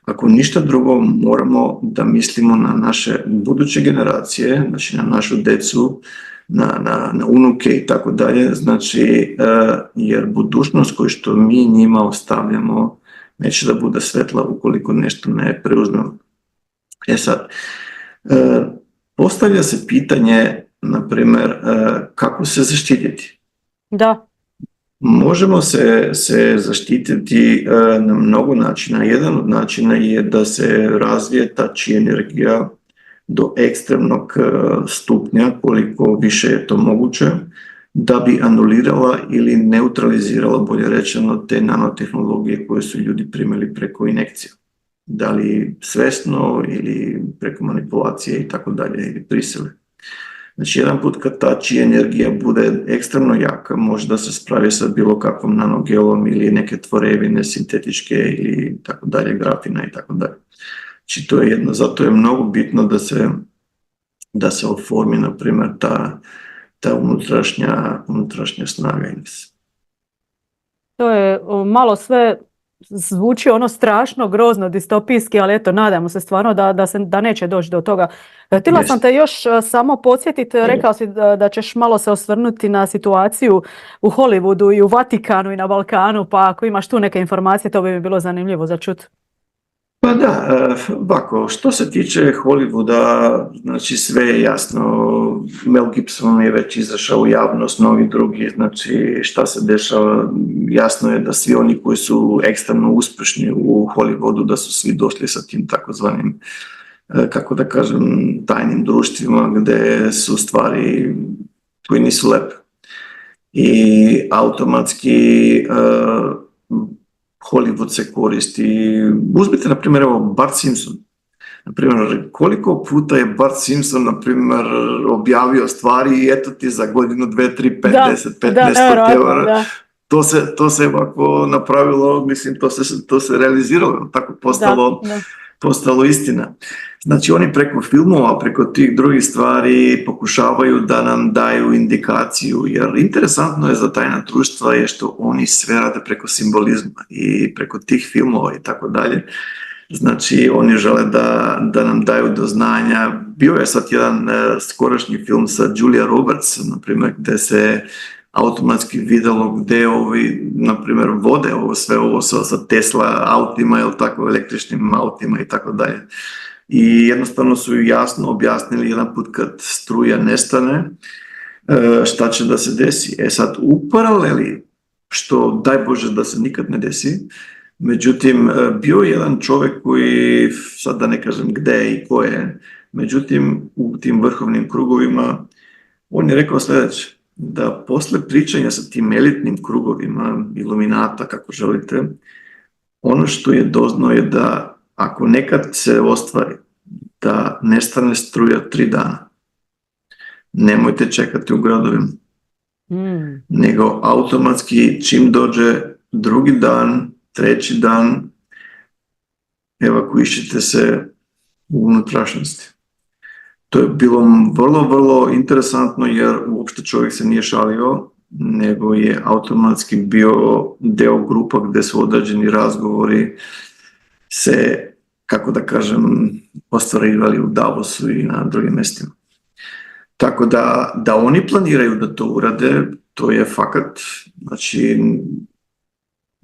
Ako ništa drugo, moramo da mislimo na naše buduće generacije, znači na našu decu, na unuke i tako dalje, znači, jer budućnost koju što mi njima ostavljamo neće da bude svetla ukoliko nešto ne preuzmemo. Sad, postavlja se pitanje, na primjer, kako se zaštititi? Da. Možemo se zaštititi na mnogo načina. Jedan od načina je da se razvije ta chi energija do ekstremnog stupnja, koliko više je to moguće, da bi anulirala ili neutralizirala, bolje rečeno, te nanotehnologije koje su ljudi primili preko injekcija. Da li svesno ili preko manipulacije i tako dalje, ili prisile. Znači, jedan put kad ta chi energija bude ekstremno jaka, može da se spravi sa bilo kakvom nanogelom ili neke tvorevine sintetičke ili tako dalje, grafina i tako dalje. Znači, to je jedno, zato je mnogo bitno da se oformi, na primjer, ta unutrašnja snaga. To je malo sve zvuči ono strašno, grozno, distopijski, ali eto, nadamo se stvarno da neće doći do toga. Htjela sam te još samo podsjetiti, rekao si da ćeš malo se osvrnuti na situaciju u Hollywoodu i u Vatikanu i na Balkanu, pa ako imaš tu neke informacije, to bi mi bilo zanimljivo za čut. Pa da, ovako, što se tiče Hollywooda, znači sve je jasno, Mel Gibson je već izašao u javnost, mnogi drugi, znači šta se dešava, jasno je da svi oni koji su ekstremno uspješni u Hollywoodu, da su svi došli sa tim takozvanim, kako da kažem, tajnim društvima gdje su stvari koje nisu lepe. I automatski Hollywood se koristi. Uzmite, na primjer, Bart Simpson. Na primjer, koliko puta je Bart Simpson, na primjer, objavio stvari i eto ti za godinu, 2, 3, 5, 10, 15 eura. To se ovako napravilo, mislim, to se realiziralo, tako postalo istina. Znači, oni preko filmova, preko tih drugih stvari pokušavaju da nam daju indikaciju, jer interesantno je za tajna društva je što oni sve rade preko simbolizma i preko tih filmova i tako dalje. Znači, oni žele da nam daju do znanja. Bio je sad jedan skorašnji film sa Julia Roberts, na primjer, gde se automatski videlo gde ovi, na primjer, vode sve ovo sa Tesla autima ili tako, električnim autima i tako dalje. I jednostavno su jasno objasnili jedan put kad struja nestane, šta će da se desi. Sad, u paraleli, što daj Bože da se nikad ne desi, međutim, bio je jedan čovjek koji, sad da ne kažem gde i ko je, međutim, u tim vrhovnim krugovima, on je rekao sljedeće: da posle pričanja sa tim elitnim krugovima, iluminata, kako želite, ono što je doznao je da ako nekad se ostvari da nestane struja 3 dana, nemojte čekati u gradovima, nego automatski čim dođe drugi dan, treći dan, evakuišite se u unutrašnjosti. To je bilo vrlo, vrlo interesantno jer uopšte čovjek se nije šalio, nego je automatski bio deo grupa gdje su određeni razgovori se, kako da kažem, ostvarivali u Davosu i na drugim mjestima. Tako da oni planiraju da to urade, to je fakat, znači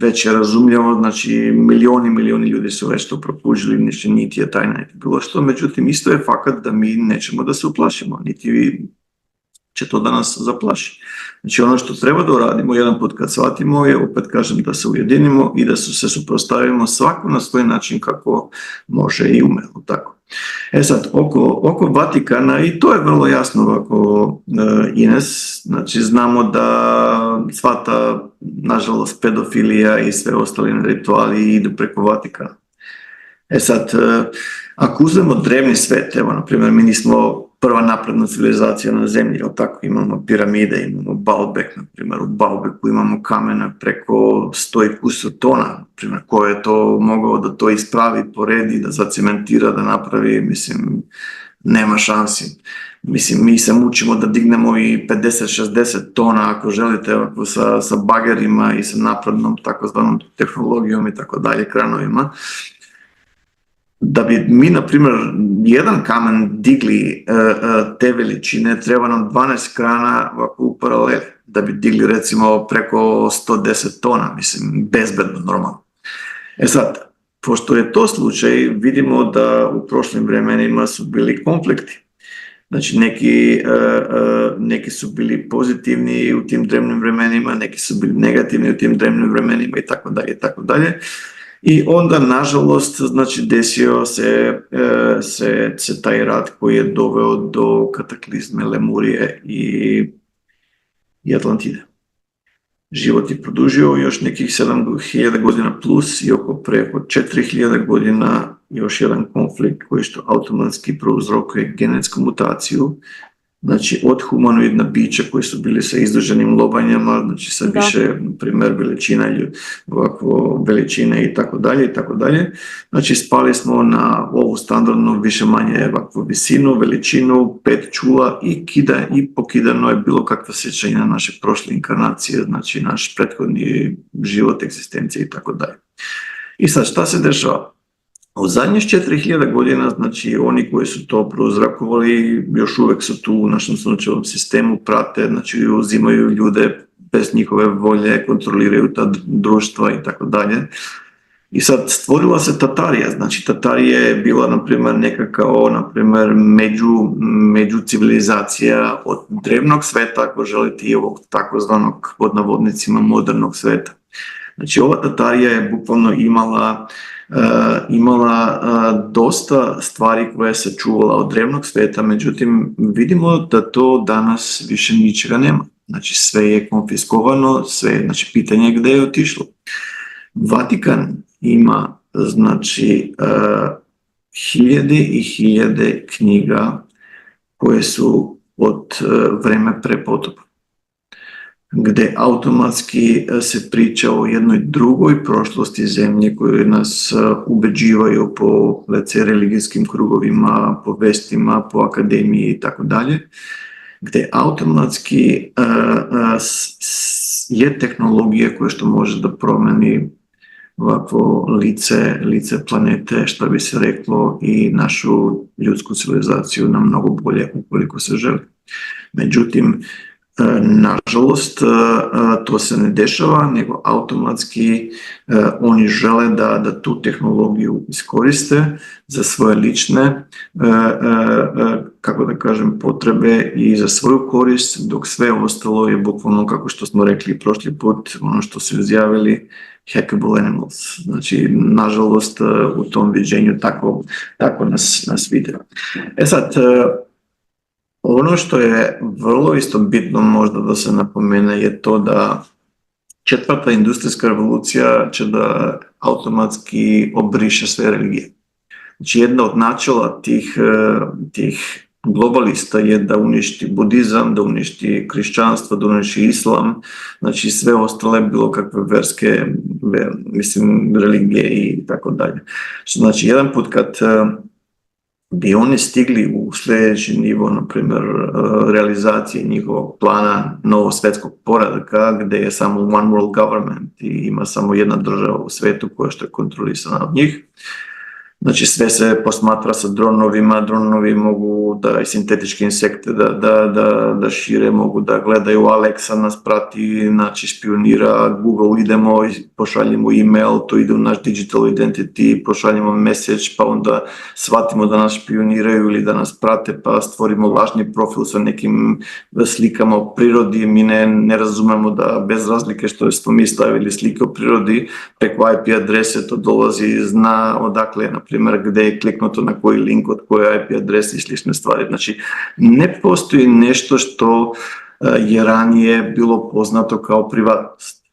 već je razumljivo, znači milioni ljudi su već to prokužili, niti je tajna, niti bilo što, međutim isto je fakat da mi nećemo da se uplašimo, niti će to da nas zaplaši. Znači ono što treba da uradimo jedan put kad shvatimo je, opet kažem, da se ujedinimo i da se suprotstavimo svako na svoj način kako može i ume, tako. Sad, oko Vatikana, i to je vrlo jasno ovako, Ines, znači znamo da sva ta, nažalost, pedofilija i sve ostali rituali idu preko Vatikana. Sad, ako uzmemo drevni svet, evo, na primjer, mi nismo prva napredna civilizacija na zemlji, jel tako, imamo piramide, imamo Baalbek, na primjer, u Baalbeku imamo kamena preko 100 i kusur tona, na primjer, ko je to mogao da to ispravi, poredi, da zacementira, da napravi, mislim, nema šansi. Mislim, mi se mučimo da dignemo i 50-60 tona, ako želite, ovako, sa bagerima i sa naprednom takozvanom tehnologijom i tako dalje, kranovima. Da bi mi, na primjer, jedan kamen digli te veličine, treba nam 12 krana ovako u paraleli, da bi digli recimo preko 110 tona, mislim, bezbedno, normalno. Sad, pošto je to slučaj, vidimo da u prošlim vremenima su bili konflikti. Znači, neki su bili pozitivni u tim drevnim vremenima, neki su bili negativni u tim drevnim vremenima i tako dalje, i tako dalje. I onda, nažalost, znači, desio se taj rat koji je doveo do kataklizme Lemurije i Atlantide. Život je produžio još nekih 7000 godina plus i oko preko 4000 godina još jedan konflikt koji što automatski prouzrokuje genetsku mutaciju, znači od humanoidna bića koji su bili sa izdruženim lobanjama, znači sa više, na primjer, veličine i tako dalje, i tako dalje. Znači spali smo na ovu standardnu više manje ovakvu visinu, veličinu, 5 čula i pokidano je bilo kakva sjećanje na naše prošle inkarnacije, znači naš prethodni život, egzistencije i tako dalje. I sad šta se dešava? U zadnjih 4000 godina, znači oni koji su to prouzrakovali još uvek su tu u našem sunčevom sistemu, prate, znači uzimaju ljude bez njihove volje, kontroliraju ta društva i tako dalje. I sad stvorila se Tatarija, znači Tatarija je bila, na primjer, neka kao, na primjer, među civilizacija od drevnog sveta, ako želite, i ovog takozvanog, pod navodnicima, modernog sveta. Znači ova Tatarija je bukvalno imala dosta stvari koje se čuvala od drevnog sveta, međutim vidimo da to danas više ničega nema. Znači sve je konfiskovano, znači pitanje je gdje je otišlo. Vatikan ima, znači, hiljade i hiljade knjiga koje su od vremena pre potopa, gdje automatski se priča o jednoj drugoj prošlosti zemlje koje nas ubeđivaju po, recimo, religijskim krugovima, po vestima, po akademiji i tako dalje, gdje automatski je tehnologija koja što može da promeni ovako lice planete, što bi se reklo, i našu ljudsku civilizaciju na mnogo bolje ukoliko se želi. Međutim, nažalost, to se ne dešava, nego automatski oni žele da tu tehnologiju iskoriste za svoje lične, kako da kažem, potrebe i za svoju korist, dok sve ostalo je bukvalno, kako što smo rekli prošli put, ono što su izjavili, hackable animals. Znači, nažalost, u tom viđenju tako nas vide. Sad, Ono što je vrlo isto bitno možda da se napomene je to da četvrta industrijska revolucija će da automatski obriše sve religije. Znači jedna od načela tih globalista je da uništi budizam, da uništi kršćanstvo, da uništi islam, znači sve ostale bilo kakve verske, religije i tako dalje. Znači jedan put kad bi oni stigli u sljedeći nivo, na primjer, realizacije njihovog plana novog svjetskog poretka, gdje je samo one world government i ima samo jedna država u svijetu koja što je kontrolisana od njih. Znači sve se posmatra sa dronovima, dronovi mogu da i sintetičke insekte da šire, mogu da gledaju, Alexa nas prati, znači špionira, Google idemo, pošaljemo email, to ide u naš digital identity, pošaljemo message, pa onda shvatimo da nas špioniraju ili da nas prate, pa stvorimo lažni profil sa nekim slikama o prirodi, mi ne razumemo da bez razlike što smo mi stavili slike o prirodi, preko IP adrese to dolazi, zna odakle, na primjer, gdje je kliknuto na koji link od koje IP adrese i slične stvari. Znači, ne postoji nešto što je ranije bilo poznato kao privatnost.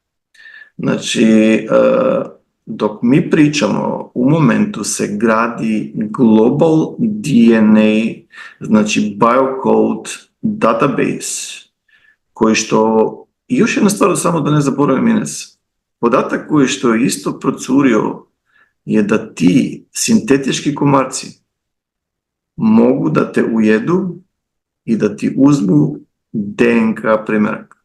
Znači, dok mi pričamo, u momentu se gradi global DNA, znači biocode database, koji što, i još jedna stvar, samo da ne zaboravim, Ines, podatak koji što je isto procurio je da ti sintetički komarci mogu da te ujedu i da ti uzmu DNK primjerak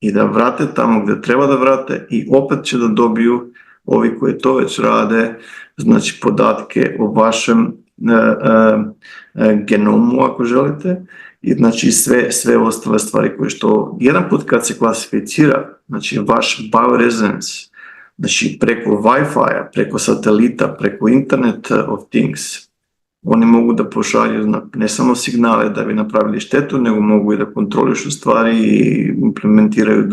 i da vrate tamo gdje treba da vrate i opet će da dobiju ovi koji to već rade, znači podatke o vašem genomu, ako želite, i znači sve ostale stvari koje što jedan put kad se klasificira, znači vaš biorezonans, znači preko Wi-Fi, preko satelita, preko Internet of Things, oni mogu da pošalju ne samo signale da bi napravili štetu, nego mogu i da kontrolišu stvari i implementiraju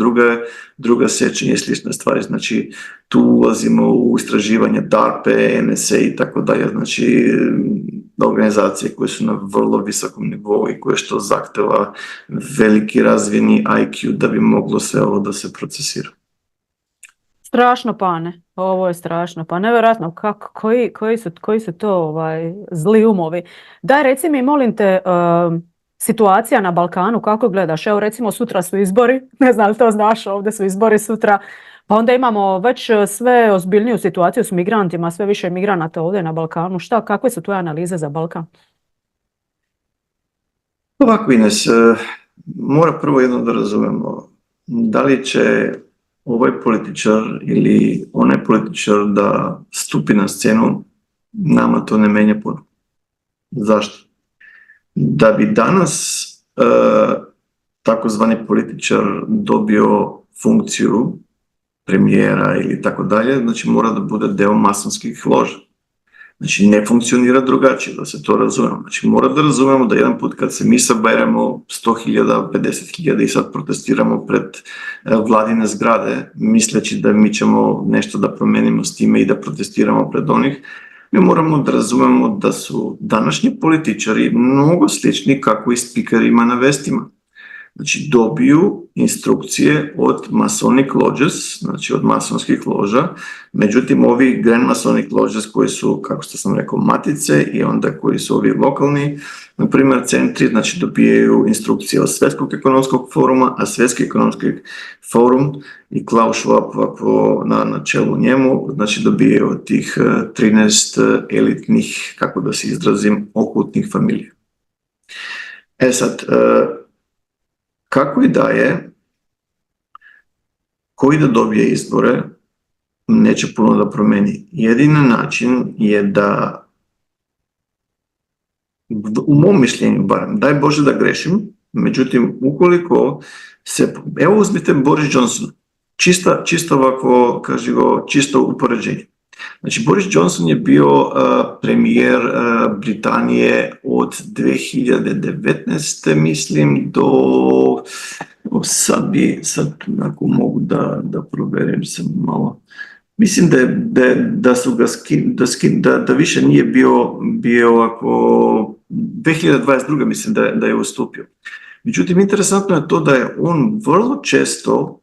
druga sečenja i slične stvari. Znači tu ulazimo u istraživanje DARPA, NSA i tako dalje, znači organizacije koje su na vrlo visokom nivou i koje što zahteva veliki razvijeni IQ da bi moglo sve ovo da se procesira. Strašno, pane. Ovo je strašno. Pa nevjerojatno koji su to zli umovi. Daj, reci mi, molim te, situacija na Balkanu, kako gledaš? Evo, recimo, sutra su izbori. Ne znam li to znaš, ovdje su izbori sutra. Pa onda imamo već sve ozbiljniju situaciju s migrantima, sve više migranata ovdje na Balkanu. Kakve su tvoje analize za Balkan? Ovako, Ines, mora prvo jedno da razumemo. Da li će ovaj političar ili onaj političar da stupi na scenu, nama to ne menja puno. Zašto? Da bi danas takozvani političar dobio funkciju premijera ili tako dalje, znači mora da bude deo masonskih loža. Znači ne funkcionira drugačije, da se to razumemo. Znači mora da razumemo da jedan put kad se mi saberemo 100.000, 50.000 i sad protestiramo pred vladine zgrade, misleći da mi ćemo nešto da promenimo s time i da protestiramo pred onih, mi moramo da razumemo da su današnji političari mnogo slični kako i spikerima na vestima. Znači dobiju instrukcije od Masonic Lodges, znači od masonskih loža, međutim ovi Grand Masonic Lodges koji su, kako što sam rekao, matice i onda koji su ovi lokalni, na primjer centri, znači dobijaju instrukcije od Svjetskog ekonomskog foruma, a Svjetski ekonomski forum i Klaus Schwab na čelu njemu, znači dobijaju od tih 13 elitnih, kako da se izrazim, okultnih familija. Sad, kako i da je, koji da dobije izbore, neće puno da promeni. Jedini način je da, u mom mišljenju barem, daj Bože da grešim, međutim, ukoliko se, evo uzmite Boris Johnson, čisto ovako, kaži go, čisto upoređenje. Znači, Boris Johnson je bio premijer Britanije od 2019. mislim do, sad ako mogu da proverim se malo, mislim da su ga da više nije bio ovako 2022. mislim da je ustupio. Međutim, interesantno je to da je on vrlo često,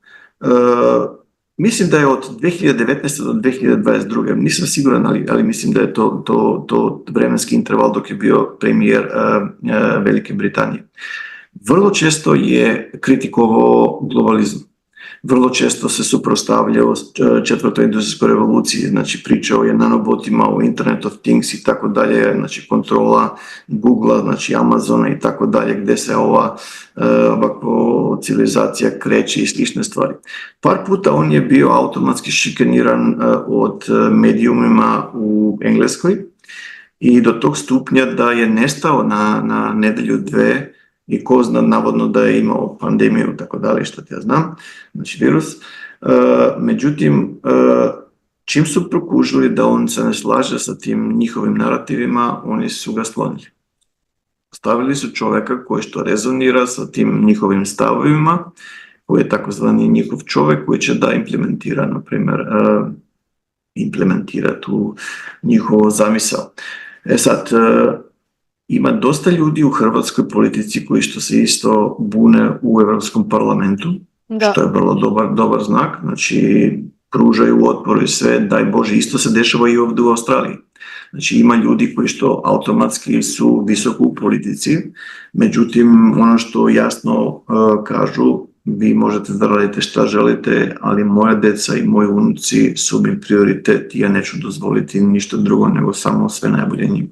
mislim da je od 2019. do 2022. nisam siguran, ali mislim da je to vremenski interval dok je bio premijer Velike Britanije. Vrlo često je kritikovao globalizam. Vrlo često se suprotstavljao četvrtoj industrijskoj revoluciji, znači pričao je nanobotima, o Internet of Things i tako dalje, znači kontrola Googlea, znači Amazona i tako dalje, gdje se ova civilizacija kreće i slične stvari. Par puta on je bio automatski šikaniran od medijumima u Engleskoj i do tog stupnja da je nestao na nedjelju dve i ko zna navodno da je imao pandemiju i tako dalje, što ja znam, znači virus. Međutim, čim su prokužili da on se ne slaže sa tim njihovim narativima, oni su ga sklonili. Stavili su čovjeka koji što rezonira sa tim njihovim stavovima, koji je takozvani njihov čovjek koji će da implementira, na primjer, implementira tu njihovu zamisao. Sad, ima dosta ljudi u hrvatskoj politici koji što se isto bune u Europskom parlamentu, što je vrlo dobar znak, znači pružaju otpor i sve, daj Bože, isto se dešava i ovdje u Australiji. Znači ima ljudi koji što automatski su visoko u politici, međutim ono što jasno kažu, vi možete da radite šta želite, ali moja deca i moji unuci su mi prioritet i ja neću dozvoliti ništa drugo nego samo sve najbolje njima.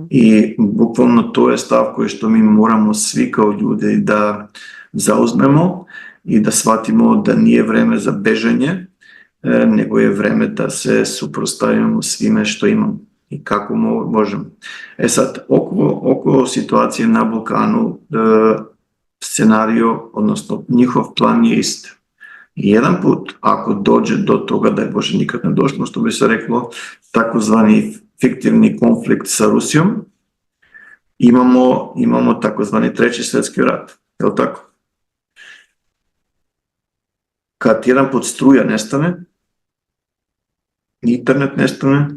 I bukvalno to je stav koji što mi moramo svi kao ljudi da zauzmemo i da shvatimo da nije vreme za bežanje, nego je vreme da se suprotstavimo svime što imamo i kako možemo. Sad, oko situacije na Balkanu, scenario, odnosno njihov plan je isti. Jedan put, ako dođe do toga, da je Bože nikad ne došlo, što bi se reklo, takozvani fiktivni konflikt sa Rusijom, imamo takozvani treći svjetski rat, je li tako? Kad jedan put struja nestane, internet nestane,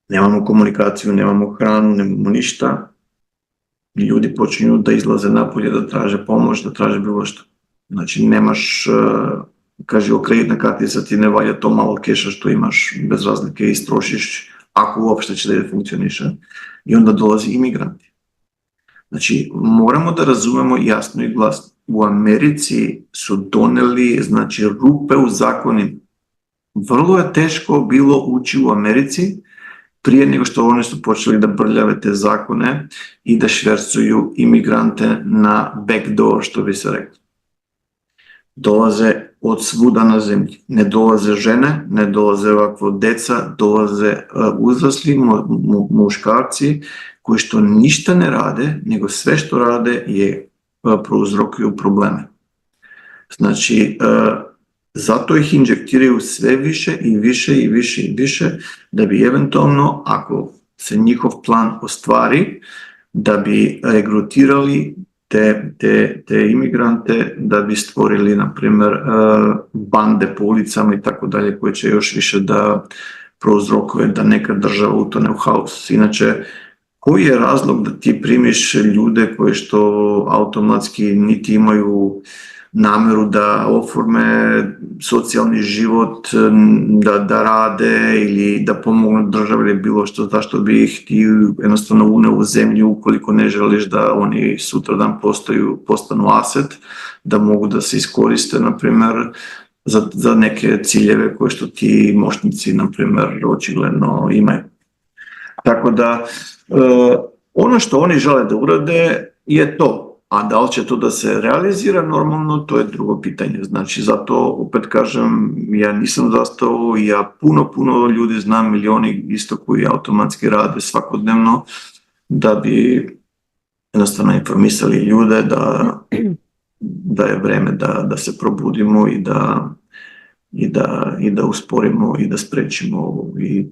nemamo komunikaciju, nemamo hranu, nemamo ništa, ljudi počinju da izlaze napolje, da traže pomoć, da traže bilo što. Znači nemaš, kaže o kreditna kartica ti ne valja to malo keša što imaš bez razlike i istrošiš, ako uopšte će da funkcioniše. I onda dolazi imigranti. Znači moramo da razumemo jasno i glasno. U Americi su doneli, znači, rupe u zakonima. Vrlo je teško bilo ući u Americi prije nego što oni su počeli da brljave te zakone i da švercuju imigrante na backdoor, što bi se reklo. Dolaze od svuda na zemlji. Ne dolaze žene, ne dolaze ovakvo deca, dolaze uzrasli muškarci koji što ništa ne rade, nego sve što rade je prouzrokuju probleme. Znači, zato ih injektiraju sve više i više i više i više, da bi eventualno, ako se njihov plan ostvari, da bi regrutirali te imigrante, da bi stvorili, na primjer, bande po ulicama i tako dalje, koje će još više da prouzrokuje da neka država utone u haos. Inače, koji je razlog da ti primiš ljude koji što automatski niti imaju namjeru da oforme socijalni život, da rade ili da pomognu državi ili bilo što, zašto bi ih ti jednostavno uneo u zemlju ukoliko ne želiš da oni sutradan postanu aset, da mogu da se iskoriste, na primjer, za neke ciljeve koje što ti moćnici, na primjer, očigledno imaju. Tako da, ono što oni žele da urade je to. A da li će to da se realizira normalno, to je drugo pitanje. Znači, zato opet kažem, ja nisam zastao, ja puno ljudi znam, milioni isto koji automatski rade svakodnevno, da bi jednostavno informisali ljude da je vreme da se probudimo i da usporimo i da sprečimo. I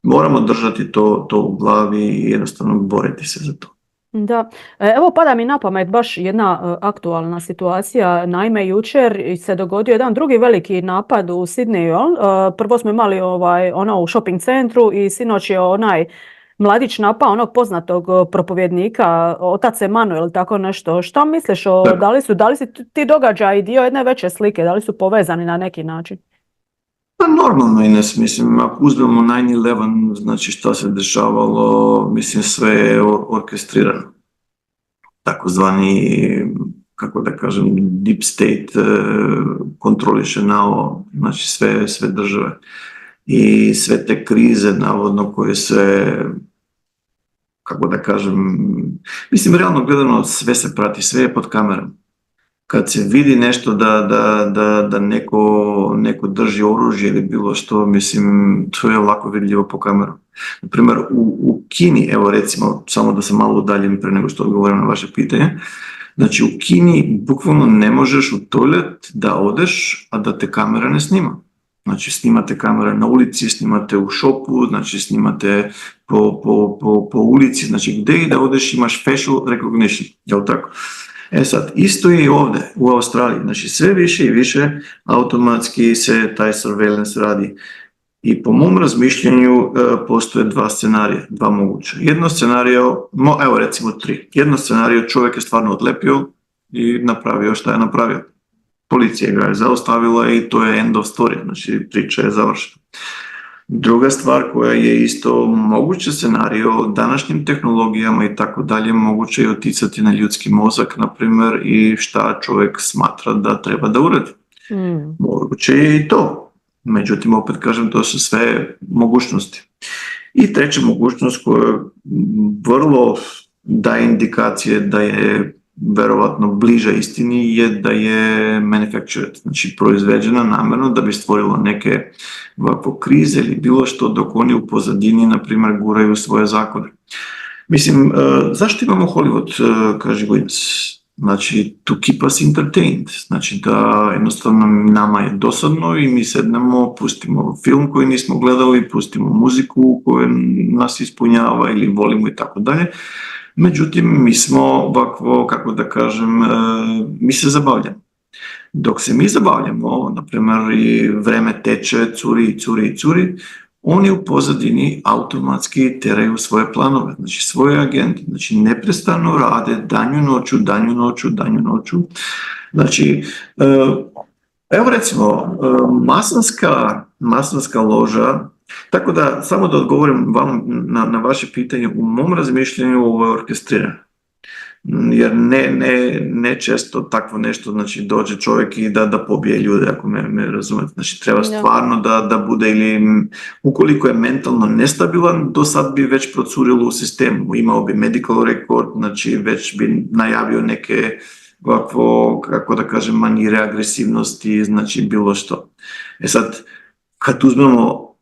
moramo držati to u glavi i jednostavno boriti se za to. Da, evo pada mi na pamet baš jedna aktualna situacija. Naime, jučer se dogodio jedan drugi veliki napad u Sidneju. Prvo smo imali ono u shopping centru i sinoć je onaj mladić napao onog poznatog propovjednika, otac Emanuel, tako nešto. Što misliš Tako. da li su ti događaji dio jedne veće slike, da li su povezani na neki način? Pa normalno, Ines, mislim, ako uzmemo 9/11, znači što se dešavalo, mislim, sve je orkestrirano. Takozvani, kako da kažem, deep state kontroliše znači sve države. I sve te krize, navodno, koje se, kako da kažem, mislim, realno gledano sve se prati, sve je pod kamerom. Kad se vidi nešto da neko drži oružje ili bilo što, mislim, to je lako vidljivo po kameru. Naprimjer, u Kini, evo recimo, samo da se malo udaljim pre nego što odgovorim na vaše pitanje, znači u Kini bukvalno ne možeš u toalet da odeš, a da te kamera ne snima. Znači snimate kamere na ulici, snimate u šopu, znači snimate po ulici, znači gdje i da odeš imaš facial recognition, jel tako? E sad, isto je i ovdje u Australiji, znači sve više i više automatski se taj surveillance radi. I po mom razmišljanju postoje dva scenarija, dva moguća. Jedno scenario, evo recimo 3. Jedno scenario, čovjek je stvarno odlepio i napravio šta je napravio. Policija ga je zaustavila i to je end of story, znači priča je završena. Druga stvar koja je isto moguće scenario, današnjim tehnologijama i tako dalje, moguće je utjecati na ljudski mozak, na primjer, i šta čovjek smatra da treba da uradi. Moguće je i to. Međutim, opet kažem, to su sve mogućnosti. I treća mogućnost koja vrlo daje indikacije da je verovatno bliža istini je da je manufactured, znači proizveđena namjerno da bi stvorila neke ovakve krize ili bilo što, dok oni u pozadini, na primjer, guraju svoje zakone. Mislim, zašto imamo Hollywood, kaže Williams? Znači, to keep us entertained, znači da jednostavno nama je dosadno i mi sednemo, pustimo film koji nismo gledali, pustimo muziku koju nas ispunjava ili volimo i tako dalje. Međutim, mi smo ovako, kako da kažem, mi se zabavljamo. Dok se mi zabavljamo, na primjer, i vreme teče, curi, oni u pozadini automatski teraju svoje planove, znači svoje agende, znači neprestano rade danju noću. Znači, evo recimo, masonska loža, tako da, samo da odgovorim vam na vaše pitanje, u mom razmišljanju ovo je orkestrirano. Jer ne često takvo nešto, znači dođe čovjek i da pobije ljude, ako me razumete. Znači treba stvarno da bude, ili ukoliko je mentalno nestabilan, do sad bi već procurilo u sistemu, imao bi medical record, znači već bi najavio neke ovakvo, kako da kažem, manire agresivnosti, znači bilo što. E sad, kad uzmemo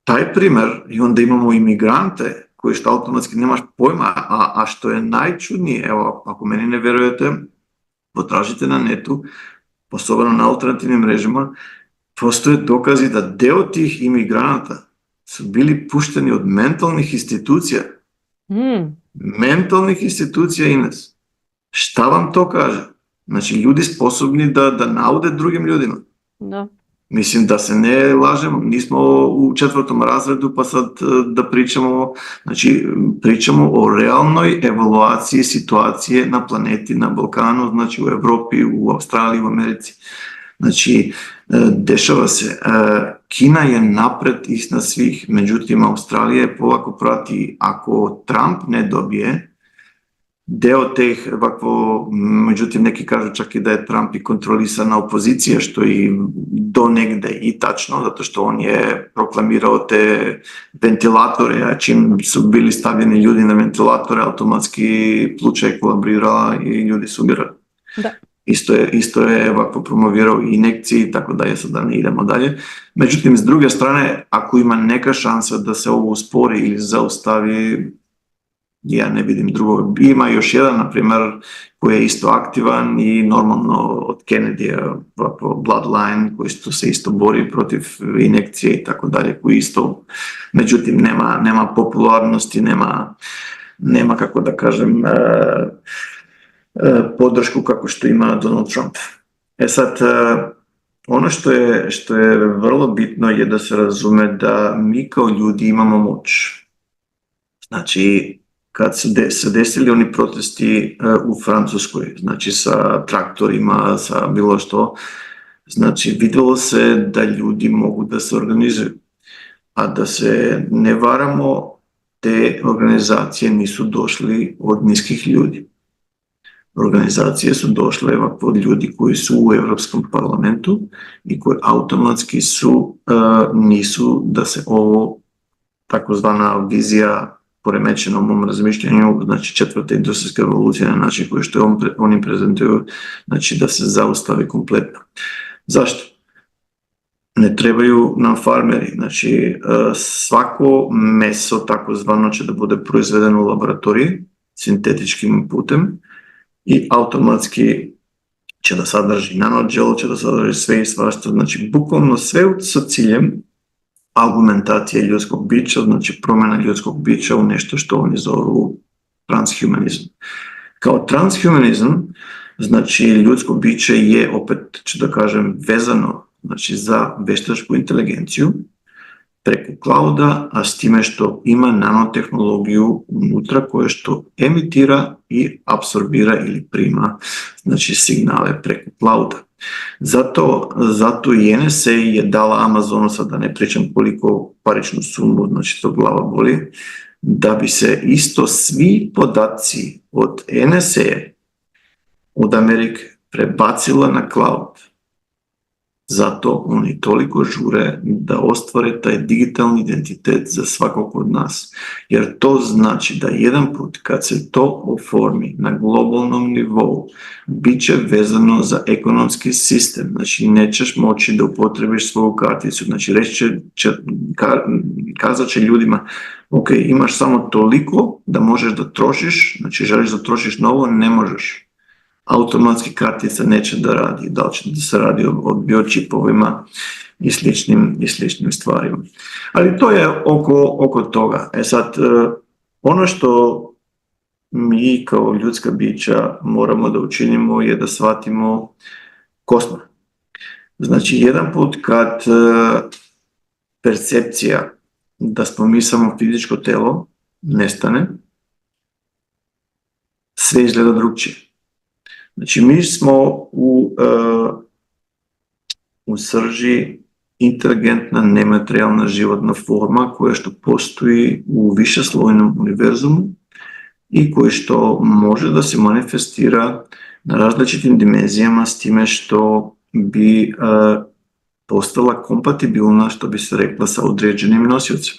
taj primjer i onda imamo imigrante koji što automatski nemaš pojma, a što je najčudnije, evo, ako meni ne vjerujete, potražite na netu, posebno na alternativnim mrežama, postoje dokazi da deo tih imigranata su bili pušteni od mentalnih institucija. Mentalnih institucija, Ines. Šta vam to kaže? Znači, ljudi sposobni da naude drugim ljudima. Da. Mislim, da se ne lažemo, nismo u 4. razredu pa sad da pričamo, znači pričamo o realnoj evaluaciji situacije na planeti, na Balkanu, znači u Europi, u Australiji, u Americi. Znači, dešava se, Kina je napred iznad svih, međutim Australija je polako prati, ako Trump ne dobije, deo teh, ovako, međutim neki kažu čak i da je Trump i kontrolisana opozicija, što i do negde i tačno, zato što on je proklamirao te ventilatore, a čim su bili stavljeni ljudi na ventilatore, automatski pluća je kolabrirala i ljudi su umirali. Da. Isto je ovako promovirao injekcije i tako dalje, sad da ne idemo dalje. Međutim, s druge strane, ako ima neka šansa da se ovo uspori ili zaustavi, ja ne vidim drugo. Ima još jedan, na primjer, koji je isto aktivan i normalno od Kennedyja, Bloodline, koji se isto bori protiv injekcije i tako dalje, koji isto, međutim, nema popularnosti, nema, kako da kažem, podršku kako što ima Donald Trump. E sad, ono što je vrlo bitno je da se razume da mi kao ljudi imamo moć. Znači, kad su se desili oni protesti u Francuskoj, znači sa traktorima, sa bilo što, znači vidjelo se da ljudi mogu da se organizuju. A da se ne varamo, te organizacije nisu došli od niskih ljudi. Organizacije su došle od ljudi koji su u Europskom parlamentu i koji automatski nisu da se ovo takozvana vizija poremećena u mom razmišljanju, znači četvrta industrijska revolucija na način koji što oni prezentuju, znači da se zaustavi kompletno. Zašto? Ne trebaju nam farmeri, znači svako meso takozvano će da bude proizvedeno u laboratoriji sintetičkim putem i automatski će da sadrži nanogel, će da sadrži sve i svašta, znači bukvalno sve sa ciljem argumentacije ljudskog bića, znači promjena ljudskog bića u nešto što oni zovu transhumanizam. Kao transhumanizam, znači ljudsko biće je, opet ću da kažem, vezano znači za veštačku inteligenciju preko clouda, a s time što ima nanotehnologiju unutra koje što emitira i apsorbira ili prima znači signale preko clouda. Zato i NSA je dala Amazonu, sad da ne pričam koliko paričnu sumu, znači to glava boli, da bi se isto svi podaci od NSA od Amerike prebacila na cloud. Zato oni toliko žure da ostvare taj digitalni identitet za svakog od nas. Jer to znači da jedan put kad se to oformi na globalnom nivou, bit će vezano za ekonomski sistem. Znači nećeš moći da upotrebiš svoju karticu. Znači kazat će ljudima, ok, imaš samo toliko da možeš da trošiš, znači želiš da trošiš novo, ne možeš. Automatski kartica neće da radi, da li će da se radi o biočipovima i sličnim stvarima. Ali to je oko toga. Sad, ono što mi kao ljudska bića moramo da učinimo je da shvatimo kosmos. Znači, jedan put kad percepcija da smo mi samo fizičko telo nestane, sve izgleda drugčije. Znači, mi smo u srži inteligentna, nematerijalna životna forma koja što postoji u višeslojnom univerzumu i koja što može da se manifestira na različitim dimenzijama s time što bi postala kompatibilna, što bi se rekla, sa određenim nosiocem.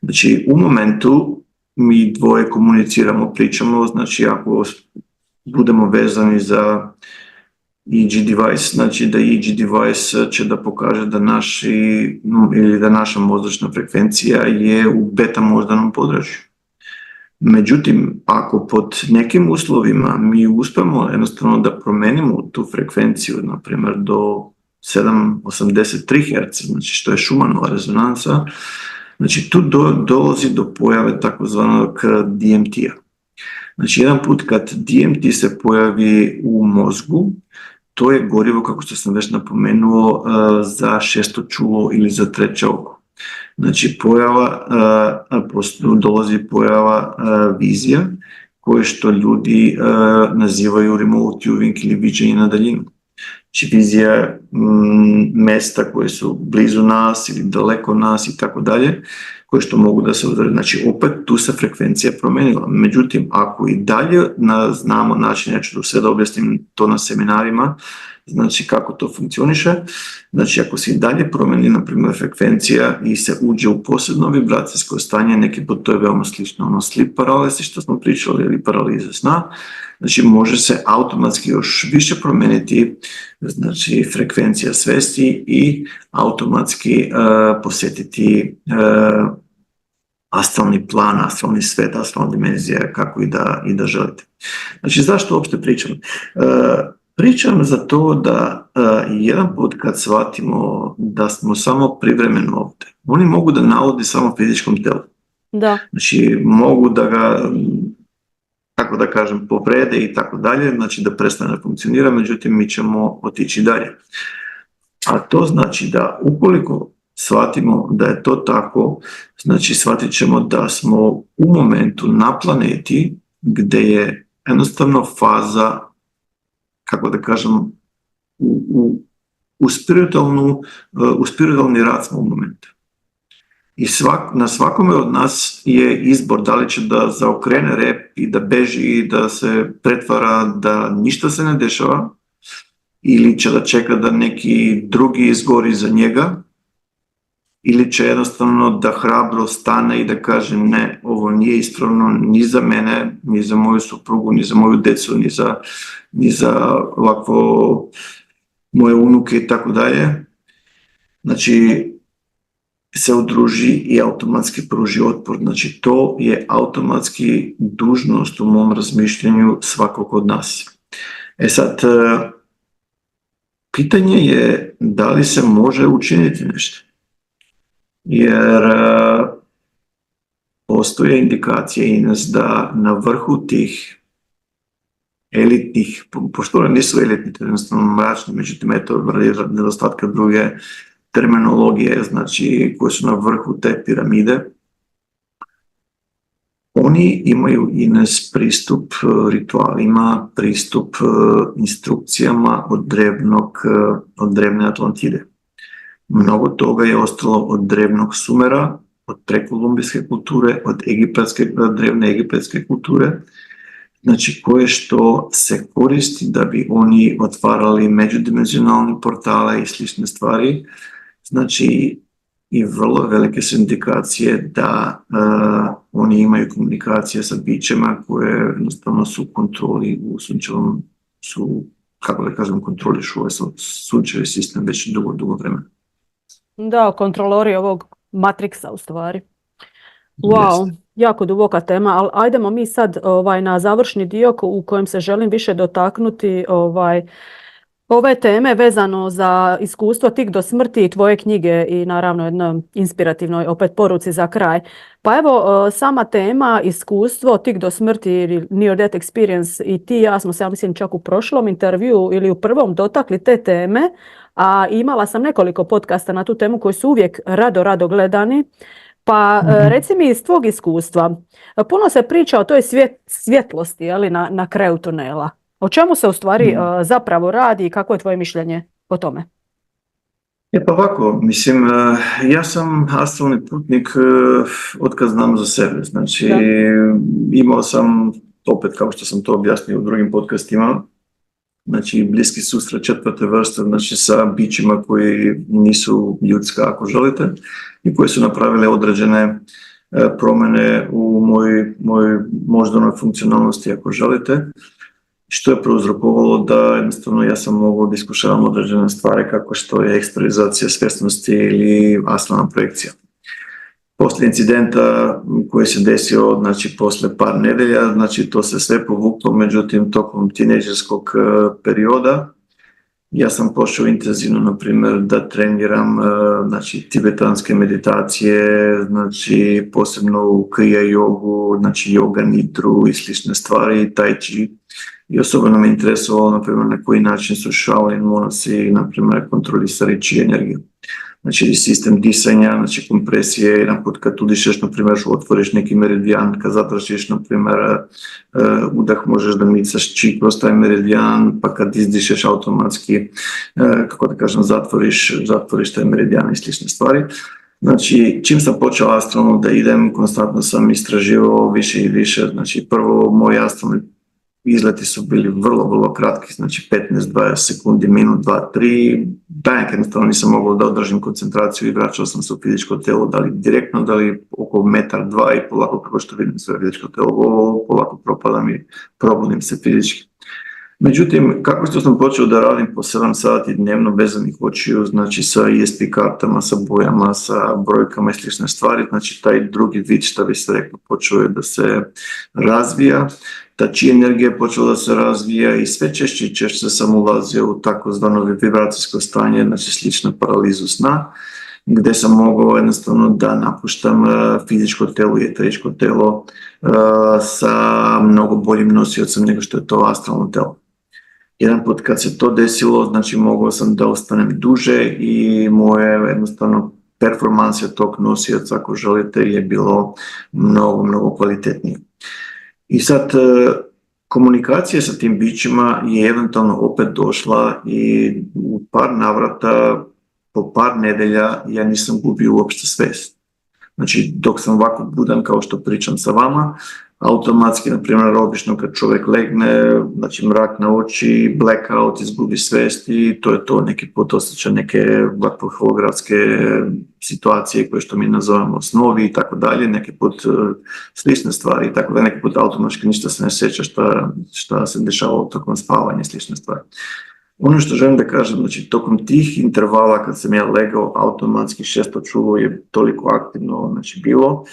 Znači, u momentu mi dvoje komuniciramo, pričamo, znači ako budemo vezani za EEG device, znači da EEG device će da pokaže da naša mozečna frekvencija je u beta moždanom području. Međutim, ako pod nekim uslovima mi uspemo jednostavno da promenimo tu frekvenciju, na primjer do 783 Hz, znači što je Schumannova rezonansa, znači tu dolazi do pojave takozvanog DMT-a. Znači, jedan put kad DMT se pojavi u mozgu, to je gorivo, kako što sam već napomenuo, za šesto čulo ili za treće oko. Znači, dolazi pojava vizija, koje što ljudi nazivaju remote viewing ili viđenje na daljinu. Znači, vizija mesta koje su blizu nas ili daleko nas i tako dalje, koje što mogu da se odrede. Znači, opet tu se frekvencija promenila. Međutim, ako i dalje znamo način, ja ću sve da objasnim to na seminarima, znači kako to funkcioniše, znači ako se i dalje promeni, na primjer, frekvencija i se uđe u posebno vibracijsko stanje, neki put to je veoma slično, ono sleep paralysis što smo pričali ili paraliza sna, znači može se automatski još više promeniti, znači frekvencija svesti i automatski posjetiti astralni plan, astralni svet, astralna dimenzija, kako i da želite. Znači, zašto uopšte pričam? Pričam za to da jedan put kad shvatimo da smo samo privremeno ovdje, oni mogu da navodi samo fizičkom telu. Da. Znači, mogu da ga, tako da kažem, povrede i tako dalje, znači da prestane da funkcionira, međutim mi ćemo otići dalje. A to znači da ukoliko shvatimo da je to tako, znači shvatit ćemo da smo u momentu na planeti gdje je jednostavno faza, kako da kažem, u spiritualni rad smo u momentu. I na svakome od nas je izbor da li će da zaokrene rep i da beži, da se pretvara, da ništa se ne dešava, ili će da čeka da neki drugi izgori za njega, ili će jednostavno da hrabro stane i da kaže ne, ovo nije ispravno ni za mene, ni za moju suprugu, ni za moju decu, ni za ovako moje unuke i tako dalje. Znači, se udruži i automatski pruži otpor. Znači, to je automatski dužnost u mom razmišljanju svakog od nas. Sad, pitanje je da li se može učiniti nešto. Jer postoje indikacije Ines da na vrhu tih elitnih, pošto one nisu elitni, jednostavno mračni, međutim, eto, nedostatka druge terminologije, znači, koje su na vrhu te piramide, oni imaju Ines pristup ritualima, pristup instrukcijama od drevne Atlantide. Mnogo toga je ostalo od drevnog Sumera, od prekolumbijske kulture, od drevne egipatske kulture, znači koje što se koristi da bi oni otvarali međudimenzionalne portale i slične stvari. Znači, i vrlo velike su indikacije da oni imaju komunikacije sa bićima koje jednostavno su u kontroli u sunčevom, kako da kažem, kontrolišu ovaj sunčevi sistem već dugo vremena. Da, kontrolori ovog Matrixa u stvari. Wow, jako duboka tema, ali ajdemo mi sad na završni dio u kojem se želim više dotaknuti ove teme vezano za iskustvo Tik do smrti i tvoje knjige i naravno jednoj inspirativnoj opet poruci za kraj. Pa evo, sama tema iskustvo Tik do smrti ili Near Death Experience i ti i ja smo se, ja mislim, čak u prošlom intervju ili u prvom dotakli te teme, a imala sam nekoliko podcasta na tu temu koji su uvijek rado gledani. Pa reci mi iz tvog iskustva, puno se priča o toj svjetlosti na kraju tunela. O čemu se u stvari zapravo radi i kako je tvoje mišljenje o tome? Pa ovako, mislim, ja sam astralni putnik otkad znam za sebe. Znači, imao sam, opet kao što sam to objasnio u drugim podcastima, znači bliski susret četvrte vrste, znači sa bićima koji nisu ljudska, ako želite, i koji su napravile određene promjene u mojoj moždanoj funkcionalnosti, ako želite, što je prouzrokovalo da jednostavno ja sam mogao da iskušavam određene stvari kako što je eksteriorizacija svjesnosti ili astralna projekcija. Poslije incidenta koji se desio, znači posle par nedelja, znači to se sve povuklo, međutim tokom tinejdžerskog perioda ja sam počeo intenzivno, na primjer, da treniram znači tibetanske meditacije, znači posebno u kriya jogu, znači yoga nidru i slične stvari, tai chi. I osobno me interesovalo, na primjer, na koji način su Shaolin monasi, na primjer, kontrolisali chi energiju. Znači, sistem disanja, znači kompresije, jedan put kad udišeš, na primjer, otvoriš neki meridijan, kad zatrašiš, na primjer, udah možeš da micaš chi kroz taj meridijan, pa kad izdišeš automatski, kako da kažem, zatvoriš taj meridijan i slične stvari. Znači, čim sam počeo astralno da idem, konstantno sam istraživao više i više. Znači, prvo, moji astralni izleti su bili vrlo kratki, znači 15-20 sekundi, minut, 2-3, danak jednostavno nisam mogao da održim koncentraciju i vraćao sam se u fizičko telo, da li direktno, da li oko metar, dva i polako kako što vidim sve fizičko telo, polako propadam i probudim se fizički. Međutim, kako što sam počeo da radim po 7 sati dnevno vezanih očiju, znači sa ESP kartama, sa bojama, sa brojkama i slične stvari, znači taj drugi vid, što bi se reklo, počeo je da se razvija, ta chi energija je počela da se razvija i sve češće i češće sam ulazio u takozvano vibracijsko stanje, znači slično paralizu sna, gdje sam mogao jednostavno da napuštam fizičko telo i eteričko telo sa mnogo boljim nosiocem nego što je to astralno telo. Jedan put kad se to desilo, znači mogao sam da ostanem duže i moje jednostavno performanse tog nosioca, ako želite, je bilo mnogo kvalitetnije. I sad, komunikacija sa tim bićima je eventualno opet došla i u par navrata, po par nedelja, ja nisam gubio uopšte svest. Znači, dok sam ovako budan kao što pričam sa vama, automatski, na primjer, obično kad čovjek legne, znači mrak na oči, blackout, izgubi svest i to je to, neki put osjeća neke hologramske situacije koje što mi nazovemo snovi i tako dalje, neki put slične stvari i tako dalje, neki put automatski ništa se ne sjeća šta se dešava tokom spavanja i slične stvari. Ono što želim da kažem, znači tokom tih intervala kad sam ja legao, automatski šesto čulo je toliko aktivno, znači bilo,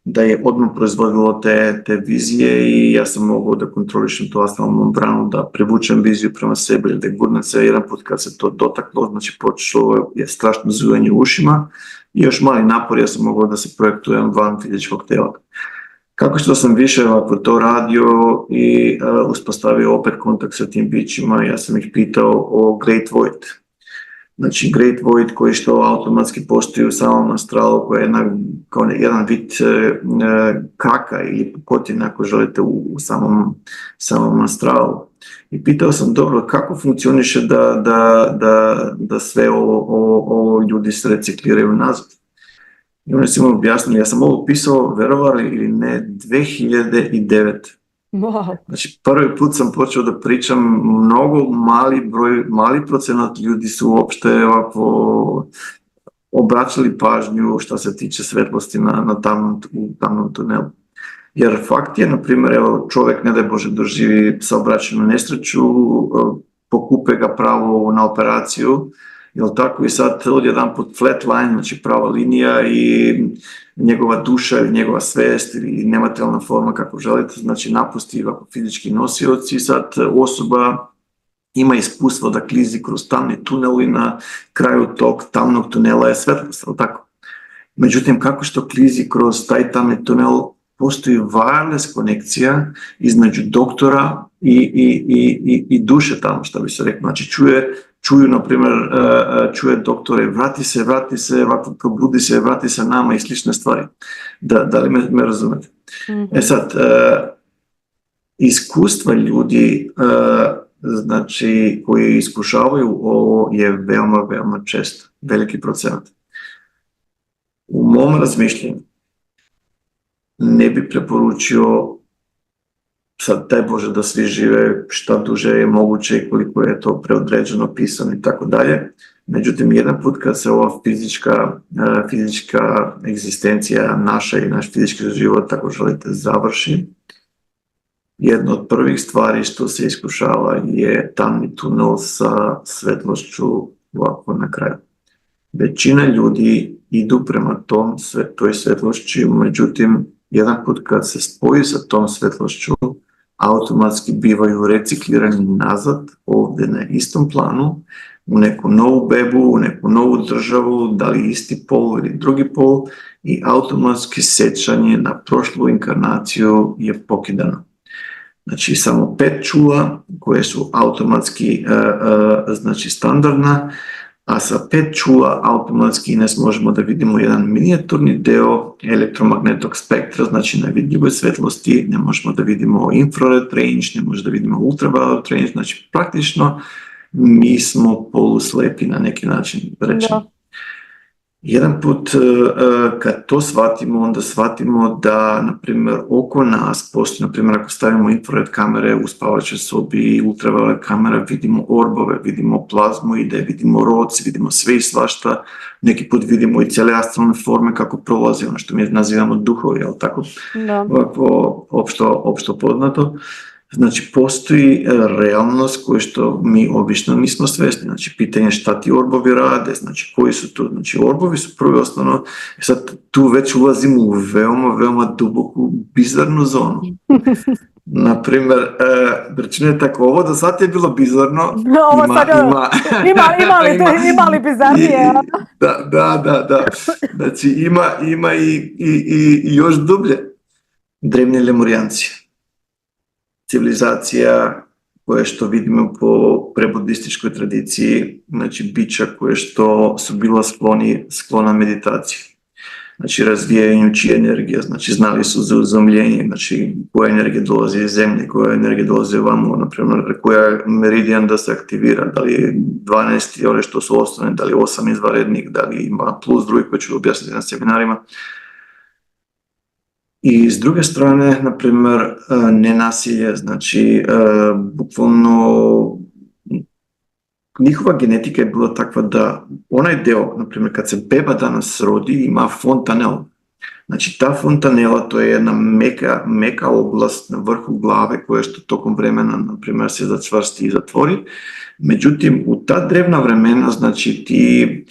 da je odmah proizvodilo te vizije i ja sam mogao da kontrolišem tu astralnu membranu, da privučem viziju prema sebi ili da gurnem se. Jedan put kad se to dotaklo, znači počelo je strašno zujanje u ušima i još mali napor, ja sam mogao da se projektujem van fizičkog tela. Kako što sam više ovako to radio i uspostavio opet kontakt sa tim bićima, ja sam ih pitao o Great Void. Znači Great Void koji što automatski postoji u samom astralu, koji je kao jedan vid kraka ili pukotina ako želite u samom astralu. I pitao sam dobro kako funkcioniše da sve ovo ljudi se recikliraju nazad. I oni su mi objasnili, ja sam ovo pisao, verovali ili ne, 2009. Wow. Znači, prvi put sam počeo da pričam, mali procenat ljudi su uopšte ovako obraćali pažnju što se tiče svetlosti na tamnom tunelu. Jer fakt je, na primjer, evo, čovjek, ne daj Bože, doživi saobraćajnu nesreću, pokupe ga pravo na operaciju, jel tako, i sad odjedanput flat line, znači prava linija i njegova duša ili njegova svest ili nematerijalna forma, kako želite, znači napusti ovako fizički nosioci i sad osoba ima iskustvo da klizi kroz tamni tunel i na kraju tog tamnog tunela je svetlost, jel tako? Međutim, kako što klizi kroz taj tamni tunel, postoji wireless konekcija između doktora i duše tamo, što bi se rekao. Znači čuju, na primjer, čuje doktore, vrati se, ovako probudi se, vrati se nama i slične stvari. Da li me razumete? Mm-hmm. Sad, iskustva ljudi, znači, koji iskušavaju ovo je veoma često, veliki procenat. U mom razmišljenju ne bi preporučio, sad daj Bože da svi žive šta duže je moguće i koliko je to preodređeno, pisano i tako dalje. Međutim, jedan put kad se ova fizička egzistencija naša i naš fizički život, tako želite, završi, jedna od prvih stvari što se iskušava je tamni tunel sa svetlošću ovako na kraju. Većina ljudi idu prema toj svetlošći, međutim, jedan put kad se spoji sa tom svetlošću, automatski bivaju reciklirani nazad, ovdje na istom planu, u neku novu bebu, u neku novu državu, da li isti pol ili drugi pol, i automatski sjećanje na prošlu inkarnaciju je pokidano. Znači samo 5 čula koje su automatski znači standardna, a sa 5 čula automatski možemo da vidimo jedan minijaturni deo elektromagnetnog spektra, znači na vidljivoj svetlosti, ne možemo da vidimo infrared range, ne možemo da vidimo ultraviolet range, znači praktično mi smo poluslepi na neki način rečeno. Jedan put kad to shvatimo, onda shvatimo da, na primjer, oko nas postoji, na primjer, ako stavimo infrared kamere u spavačoj sobi, ultraviolet kamera, vidimo orbove, vidimo plazmoide, vidimo roci, vidimo sve i svašta, neki put vidimo i cijele astralne forme kako prolazi, ono što mi nazivamo duhovi, jel tako? Opšto poznato. Znači, postoji realnost koju što mi obično nismo svjesni. Znači, pitanje šta ti orbovi rade, znači, koji su to. Znači, orbovi su prvo osnovno, sad tu već ulazimo u veoma duboku, bizarnu zonu. Naprimjer, rečeno je tako, ovo do sad je bilo bizarno. Ima li bizarnije? Da. Znači, ima i još dublje. Drevni Lemurijanci. Civilizacija koje što vidimo po prebudističkoj tradiciji, znači bića koje što su bila sklona meditaciji. Znači razvijanju čije energije, znači znali su za uzemljenje, znači koja energija dolazi iz zemlje, koja energija dolazi ovamo, naprimjer koja je meridijan da se aktivira, da li je 12 one što su osnovne, da li je 8 izvanrednih, da li ima plus drugi koji ću objasniti na seminarima. I s druge strane, naprimjer, nenasilje, znači bukvalno njihova genetika je bila takva da onaj deo, naprimjer, kad se beba danas rodi, ima fontanel. Znači ta fontanela to je jedna meka oblast na vrhu glave koja što tokom vremena, naprimjer, se začvrsti i zatvori. Međutim, u ta drevna vremena, znači ti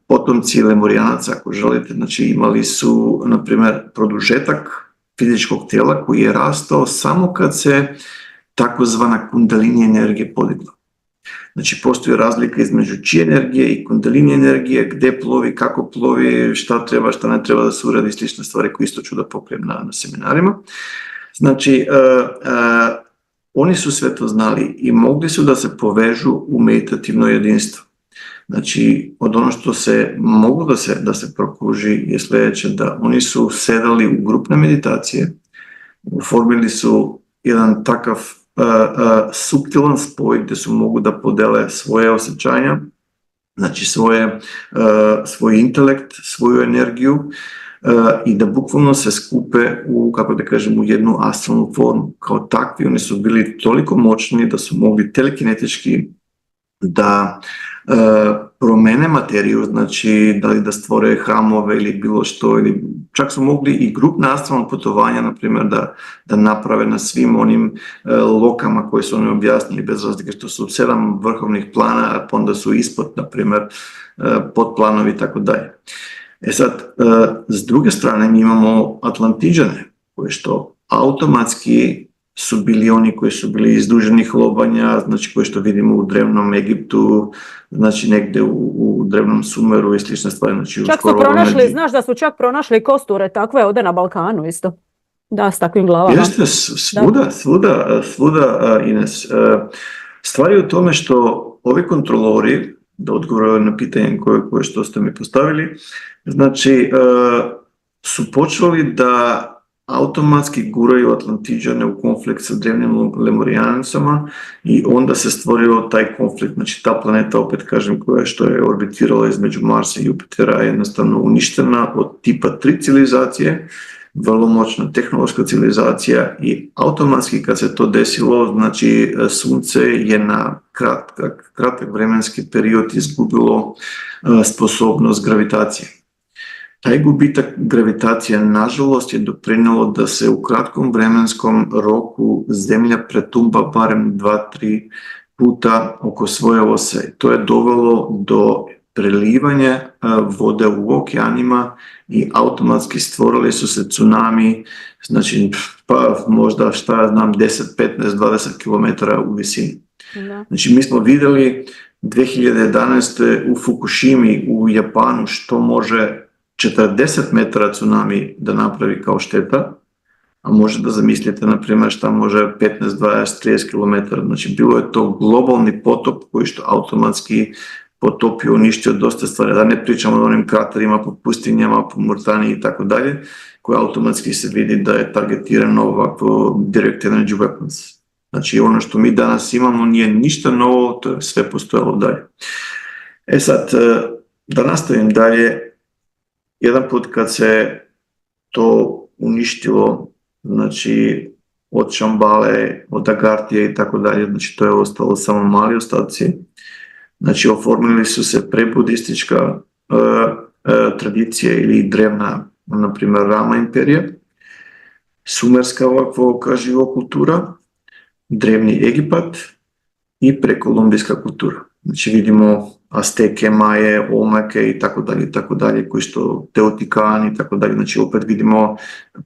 potomci Lemurijanaca, ako želite, znači imali su, naprimjer, produžetak fizičkog tijela koji je rastao samo kad se takozvana kundalini energije podigla. Znači postoji razlika između chi energije i kundalini energije, gdje plovi, kako plovi, šta treba, šta ne treba da se uradi, slične stvari koje isto ću da pokrijem na seminarima. Znači, oni su sve to znali i mogli su da se povežu u meditativno jedinstvo. Znači, od ono što se moglo da se prokuži je sljedeće, da oni su sedali u grupne meditacije, oformili su jedan takav suptilan spoj gdje su mogu da podele svoje osjećanja, znači svoj intelekt, svoju energiju i da bukvalno se skupe u, kako da kažem, u jednu astralnu formu. Kao takvi oni su bili toliko moćni da su mogli telekinetički da promene materiju, znači da li da stvore hramove ili bilo što, ili čak su mogli i grupna astralna putovanja, na primjer, da naprave na svim onim lokama koje su oni objasnili, bez razlike što su 7 vrhovnih plana, a onda su ispod, na primjer, podplanovi i tako dalje. Sad, s druge strane mi imamo Atlantiđane, koje što automatski su bili oni koji su bili iz duženih lobanja, znači koji što vidimo u drevnom Egiptu, znači negdje u drevnom Sumeru i slične stvari. Znači čak su pronašli, znaš da su čak pronašli kosture takve ovdje na Balkanu isto. Da, s takvim glavama. Jeste, svuda, Ines. Stvar je u tome što ovi kontrolori, da odgovoraju na pitanje koje što ste mi postavili, znači su počeli da automatski guraju Atlantiđane u konflikt sa drevnim Lemurijancama i onda se stvorio taj konflikt. Znači ta planeta, opet kažem, koja što je orbitirala između Marsa i Jupitera je jednostavno uništena od tipa 3 civilizacije, vrlo moćna tehnološka civilizacija i automatski kad se to desilo, znači Sunce je na kratak vremenski period izgubilo sposobnost gravitacije. Taj gubitak gravitacije, nažalost, je doprinjelo da se u kratkom vremenskom roku Zemlja pretumba barem 2-3 puta oko svoje ose. To je dovelo do prelivanja vode u okeanima i automatski stvorili su se tsunami, znači pa možda šta ja znam 10, 15, 20 km u visini. Da. Znači mi smo vidjeli 2011. u Fukushimi u Japanu što može 40 metara tsunami da napravi kao šteta, a može da zamislite, na primjer, šta može 15, 20, 30 km. Znači, bilo je to globalni potop koji što automatski potopio, uništio dosta stvari. Da ne pričamo o onim kraterima po pustinjama, po Murtaniji i tako dalje, koje automatski se vidi da je targetirano ovako direct energy weapons. Znači, ono što mi danas imamo nije ništa novo, to je sve postojalo dalje. Sad, da nastavim dalje. Jedan put kad se to uništilo, znači od Šambale, od Agartije i tako dalje, znači to je ostalo samo mali ostaci. Znači oformili su se prebudistička tradicija ili drevna, na primjer Rama imperija, sumerska ovakva živa kultura, drevni Egipat i prekolumbijska kultura. Znači vidimo Azteke, Maje, Olmeke i tako dalje, koji što Teotikani i tako dalje. Znači opet vidimo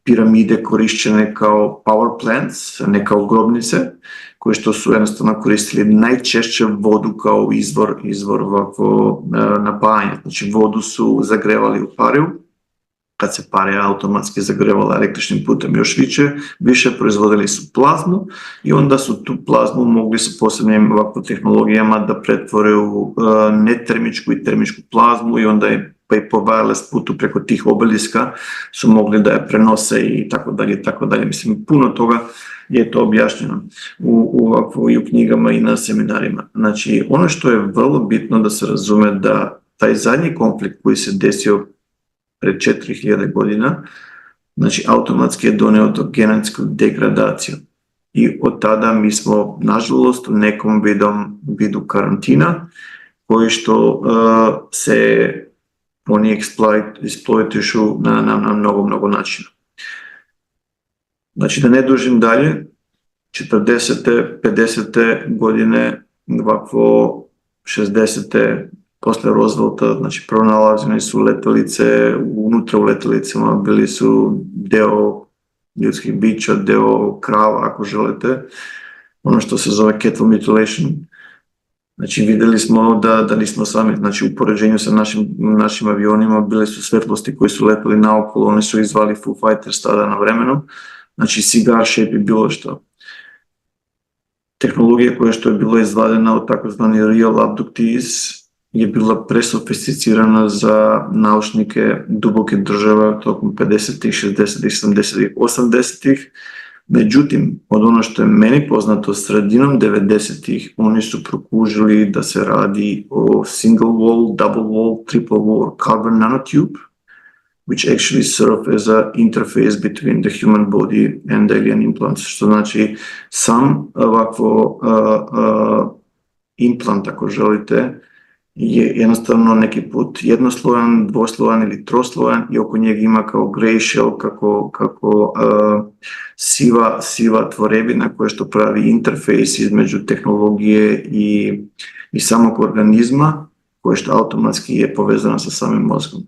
piramide korišćene kao power plants, ne kao grobnice, koje što su jednostavno koristili najčešće vodu kao izvor ovako napajanja. Znači vodu su zagrevali u pariju kad se pare automatski zagrevala električnim putem još više proizvodili su plazmu i onda su tu plazmu mogli sa posebnim ovakvim tehnologijama da pretvore u netermičku i termičku plazmu i onda je pa i po wireless putu preko tih obeliska su mogli da je prenose i tako dalje, tako dalje. Mislim, puno toga je to objašnjeno i u knjigama i na seminarima. Znači, ono što je vrlo bitno da se razume da taj zadnji konflikt koji se desio pred 4000 godina, znači automatski je doneo do genetsku degradaciju. I od tada mi smo, nažalost, u nekom vidu karantina, koji što se oni eksploitišu na mnogo načina. Znači, da ne dužim dalje, 40. 50. godine, ovako 60. posle Roosevelta, znači pronalazili su letelice, unutra u letelicama bili su deo ljudskih bića, deo krava, ako želite, ono što se zove cattle mutilation. Znači, vidjeli smo da nismo sami, znači u poređenju sa našim avionima bile su svetlosti koji su leteli naokolo, oni su izvali Foo Fighters tada na vremenu, znači cigar shape i bilo što. Tehnologija koja što je bila izvadena od takozvani real abductees je bila presofisticirana za naučnike duboke države tokom 50-ih, 60-ih, 70-ih, 80-ih. Međutim, od ono što je meni poznato, sredinom 90-ih oni su prokužili da se radi o single wall, double wall, triple wall, carbon nanotube, which actually serve as a interface between the human body and alien implants. Što znači, sam ovakvo implant, ako želite, je jednostavno neki put jednoslojan, dvoslojan ili troslojan i oko njega ima kao grey shell, kako siva tvorebina koja što pravi interfejs između tehnologije i samog organizma koja što automatski je povezana sa samim mozgom.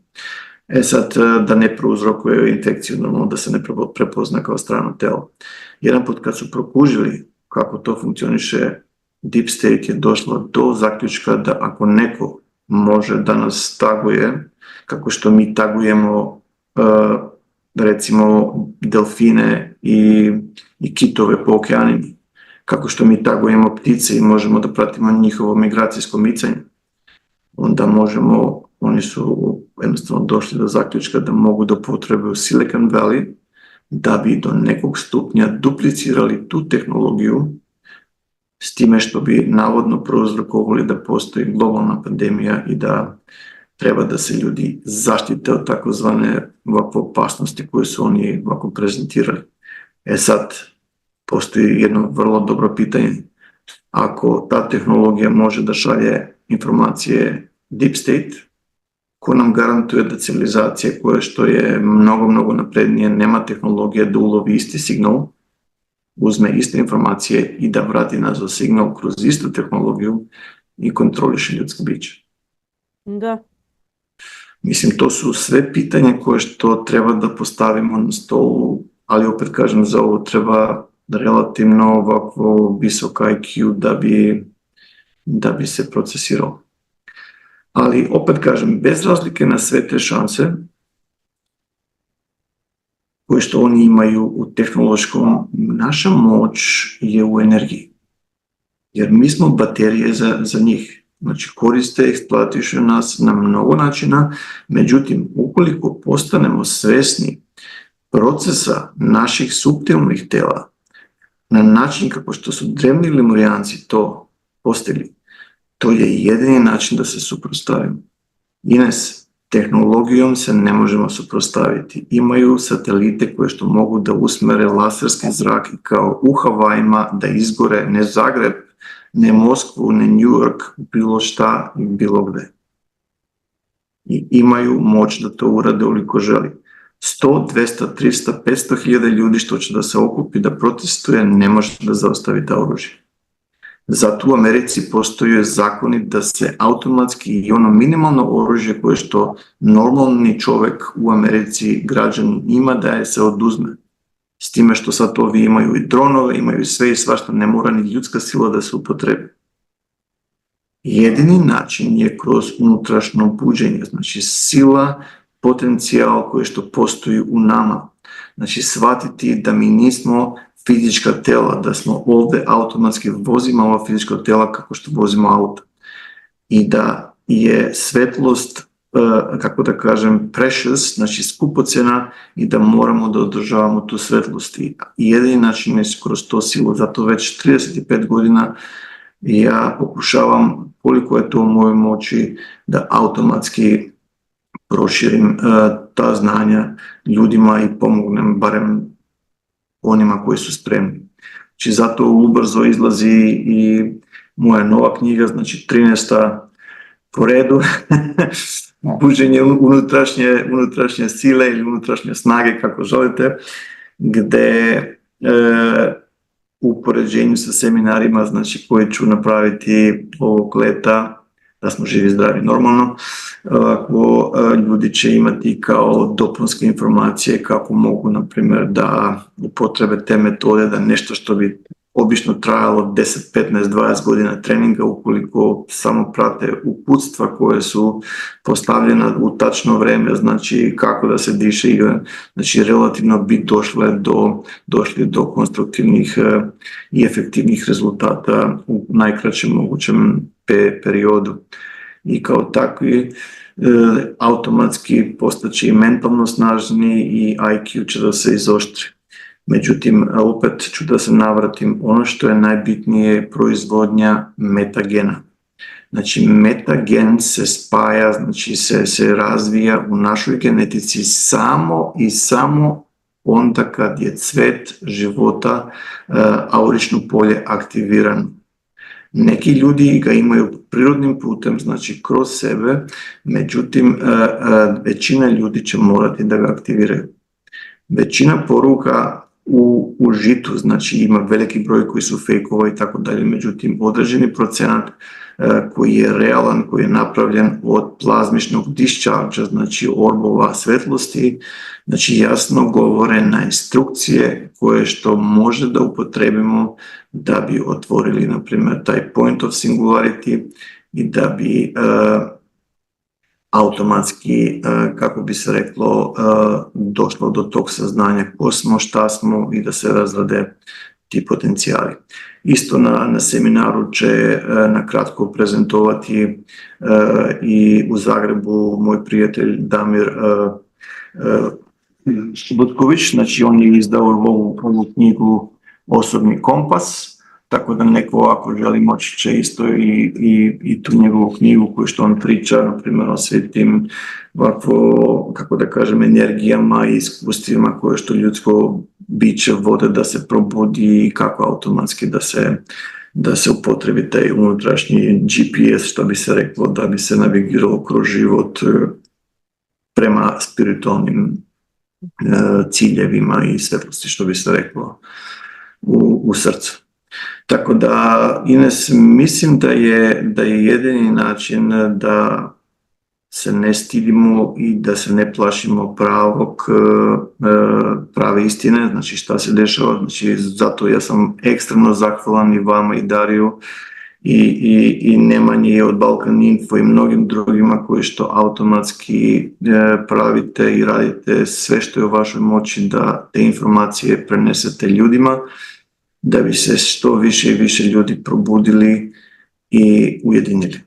Sad, da ne prouzrokuje infekciju, normalno da se ne prepozna kao strano telo. Jedan put kad su prokužili kako to funkcioniše, Deep State je došlo do zaključka da ako neko može da nas taguje, kako što mi tagujemo recimo delfine i kitove po okeanima, kako što mi tagujemo ptice i možemo da pratimo njihovo migracijsko micanje, onda možemo, oni su jednostavno došli do zaključka da mogu da upotrebuju Silicon Valley da bi do nekog stupnja duplicirali tu tehnologiju, s time što bi navodno prouzrokovali da postoji globalna pandemija i da treba da se ljudi zaštite od takozvane ovakve opasnosti koje su oni ovako prezentirali. Sad, postoji jedno vrlo dobro pitanje. Ako ta tehnologija može da šalje informacije Deep State, ko nam garantuje da civilizacija koja što je mnogo naprednije nema tehnologije da ulovi isti signal, uzme iste informacije i da vrati nazva signal kroz istu tehnologiju i kontroliše ljudsko biće. Da. Mislim, to su sve pitanja koje što treba da postavimo na stolu, ali opet kažem, za ovo treba relativno ovako visok IQ da bi se procesiralo. Ali opet kažem, bez razlike na sve te šanse koje što oni imaju u tehnološkom, naša moć je u energiji. Jer mi smo baterije za njih. Znači, koriste, eksploatišu nas na mnogo načina, međutim, ukoliko postanemo svesni procesa naših suptilnih tela na način kako što su drevni Lemurijanci to postigli, to je jedini način da se suprotstavimo. Ines, tehnologijom se ne možemo suprotstaviti. Imaju satelite koje što mogu da usmere laserski zrak kao u Havajima da izgore ne Zagreb, ne Moskvu, ne New York, bilo šta i bilo gde. I imaju moć da to urade ukoliko želi. 100, 200, 300, 500 hiljada ljudi što će da se okupi, da protestuje, ne može da zaustavi ta oružje. Zato u Americi postoje zakoni da se automatski i ono minimalno oružje koje što normalni čovjek u Americi, građan ima, da je se oduzme. S time što sad ovi imaju i dronove, imaju sve i svašta, ne mora ni ljudska sila da se upotrebi. Jedini način je kroz unutrašnjo buđenje, znači sila potencijal koji što postoji u nama. Znači shvatiti da mi nismo fizička tela, da smo ovdje automatski vozimo ova fizička tela kako što vozimo auto. I da je svetlost, kako da kažem, precious, znači skupocjena i da moramo da održavamo tu svetlost. I jedini način je kroz to silu, zato već 35 godina ja pokušavam koliko je to u mojoj moći da automatski proširim ta znanja ljudima i pomognem barem onima koji su spremni. Znači zato ubrzo izlazi i moja nova knjiga, znači 13. po redu, buđenje unutrašnje sile ili unutrašnje snage, kako želite, gdje u poređenju sa seminarima, znači koji ću napraviti ovog leta, da smo živi, zdravi, normalno, ako ljudi će imati kao dopunske informacije kako mogu, na primjer, da upotrebe te metode, da nešto što bi obično trajalo 10, 15, 20 godina treninga, ukoliko samo prate uputstva koje su postavljena u tačno vrijeme, znači kako da se diše i znači relativno bi došli do konstruktivnih i efektivnih rezultata u najkraćem mogućem periodu. I kao takvi automatski postaći i mentalno snažni i IQ će da se izoštri. Međutim, opet ću da se navratim, ono što je najbitnije je proizvodnja metagena. Znači, metagen se spaja, znači se razvija u našoj genetici samo i samo onda kad je cvet života, aurično polje aktivirano. Neki ljudi ga imaju prirodnim putem, znači kroz sebe, međutim, većina ljudi će morati da ga aktiviraju. Većina poruka u žitu, znači ima veliki broj koji su fejkova i tako dalje, međutim određeni procenat koji je realan, koji je napravljen od plazmičnog discharge, znači orbova svetlosti, znači jasno govore na instrukcije koje što može da upotrebimo da bi otvorili, na primjer, taj point of singularity i da bi automatski, kako bi se reklo, došlo do tog saznanja ko smo, šta smo i da se razrade ti potencijali. Isto na seminaru će na kratko prezentovati i u Zagrebu moj prijatelj Damir Butković, znači on je izdao ovu knjigu Osobni kompas, tako da neko ako želi moći će isto i tu njegovu knjigu koju što on priča, na primjer o svim tim ovako, kako da kažem, energijama i iskustvima koje što ljudsko biće vode da se probudi i kako automatski da se upotrebi taj unutrašnji GPS, što bi se reklo, da bi se navigiralo kroz život prema spiritualnim ciljevima i svetlosti, što bi se reklo, u srcu. Tako da, Ines, mislim da je jedini način da se ne stidimo i da se ne plašimo prave istine, znači šta se dešava, znači zato ja sam ekstremno zahvalan i vama i Dariju i Nemanji od Balkan Info i mnogim drugima koji što automatski pravite i radite sve što je u vašoj moći da te informacije prenesete ljudima, da bi se što više i više ljudi probudili i ujedinili.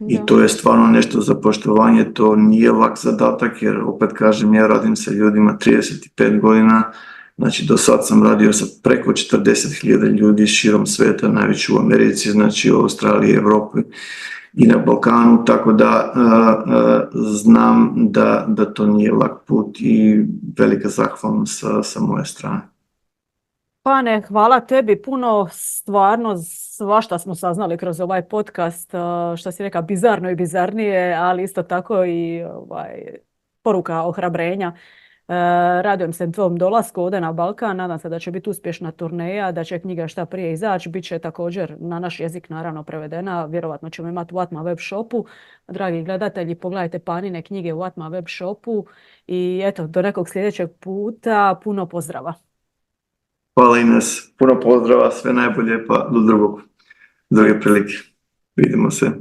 I to je stvarno nešto za poštovanje, to nije lak zadatak, jer opet kažem, ja radim sa ljudima 35 godina, znači do sad sam radio sa preko 40.000 ljudi širom sveta, najveće u Americi, znači u Australiji, Evropi i na Balkanu, tako da znam da to nije lak put i velika zahvalnost sa moje strane. Pane, hvala tebi puno, stvarno svašta smo saznali kroz ovaj podcast, što si rekao, bizarno i bizarnije, ali isto tako i poruka ohrabrenja. Radujem se tvom dolasku ovdje na Balkan, nadam se da će biti uspješna turneja, da će knjiga šta prije izaći, bit će također na naš jezik naravno prevedena, vjerovatno ćemo imati u Atma web shopu. Dragi gledatelji, pogledajte Panine knjige u Atma web shopu i eto, do nekog sljedećeg puta, puno pozdrava. Hvala Ines, puno pozdrava, sve najbolje, pa do druge prilike. Vidimo se.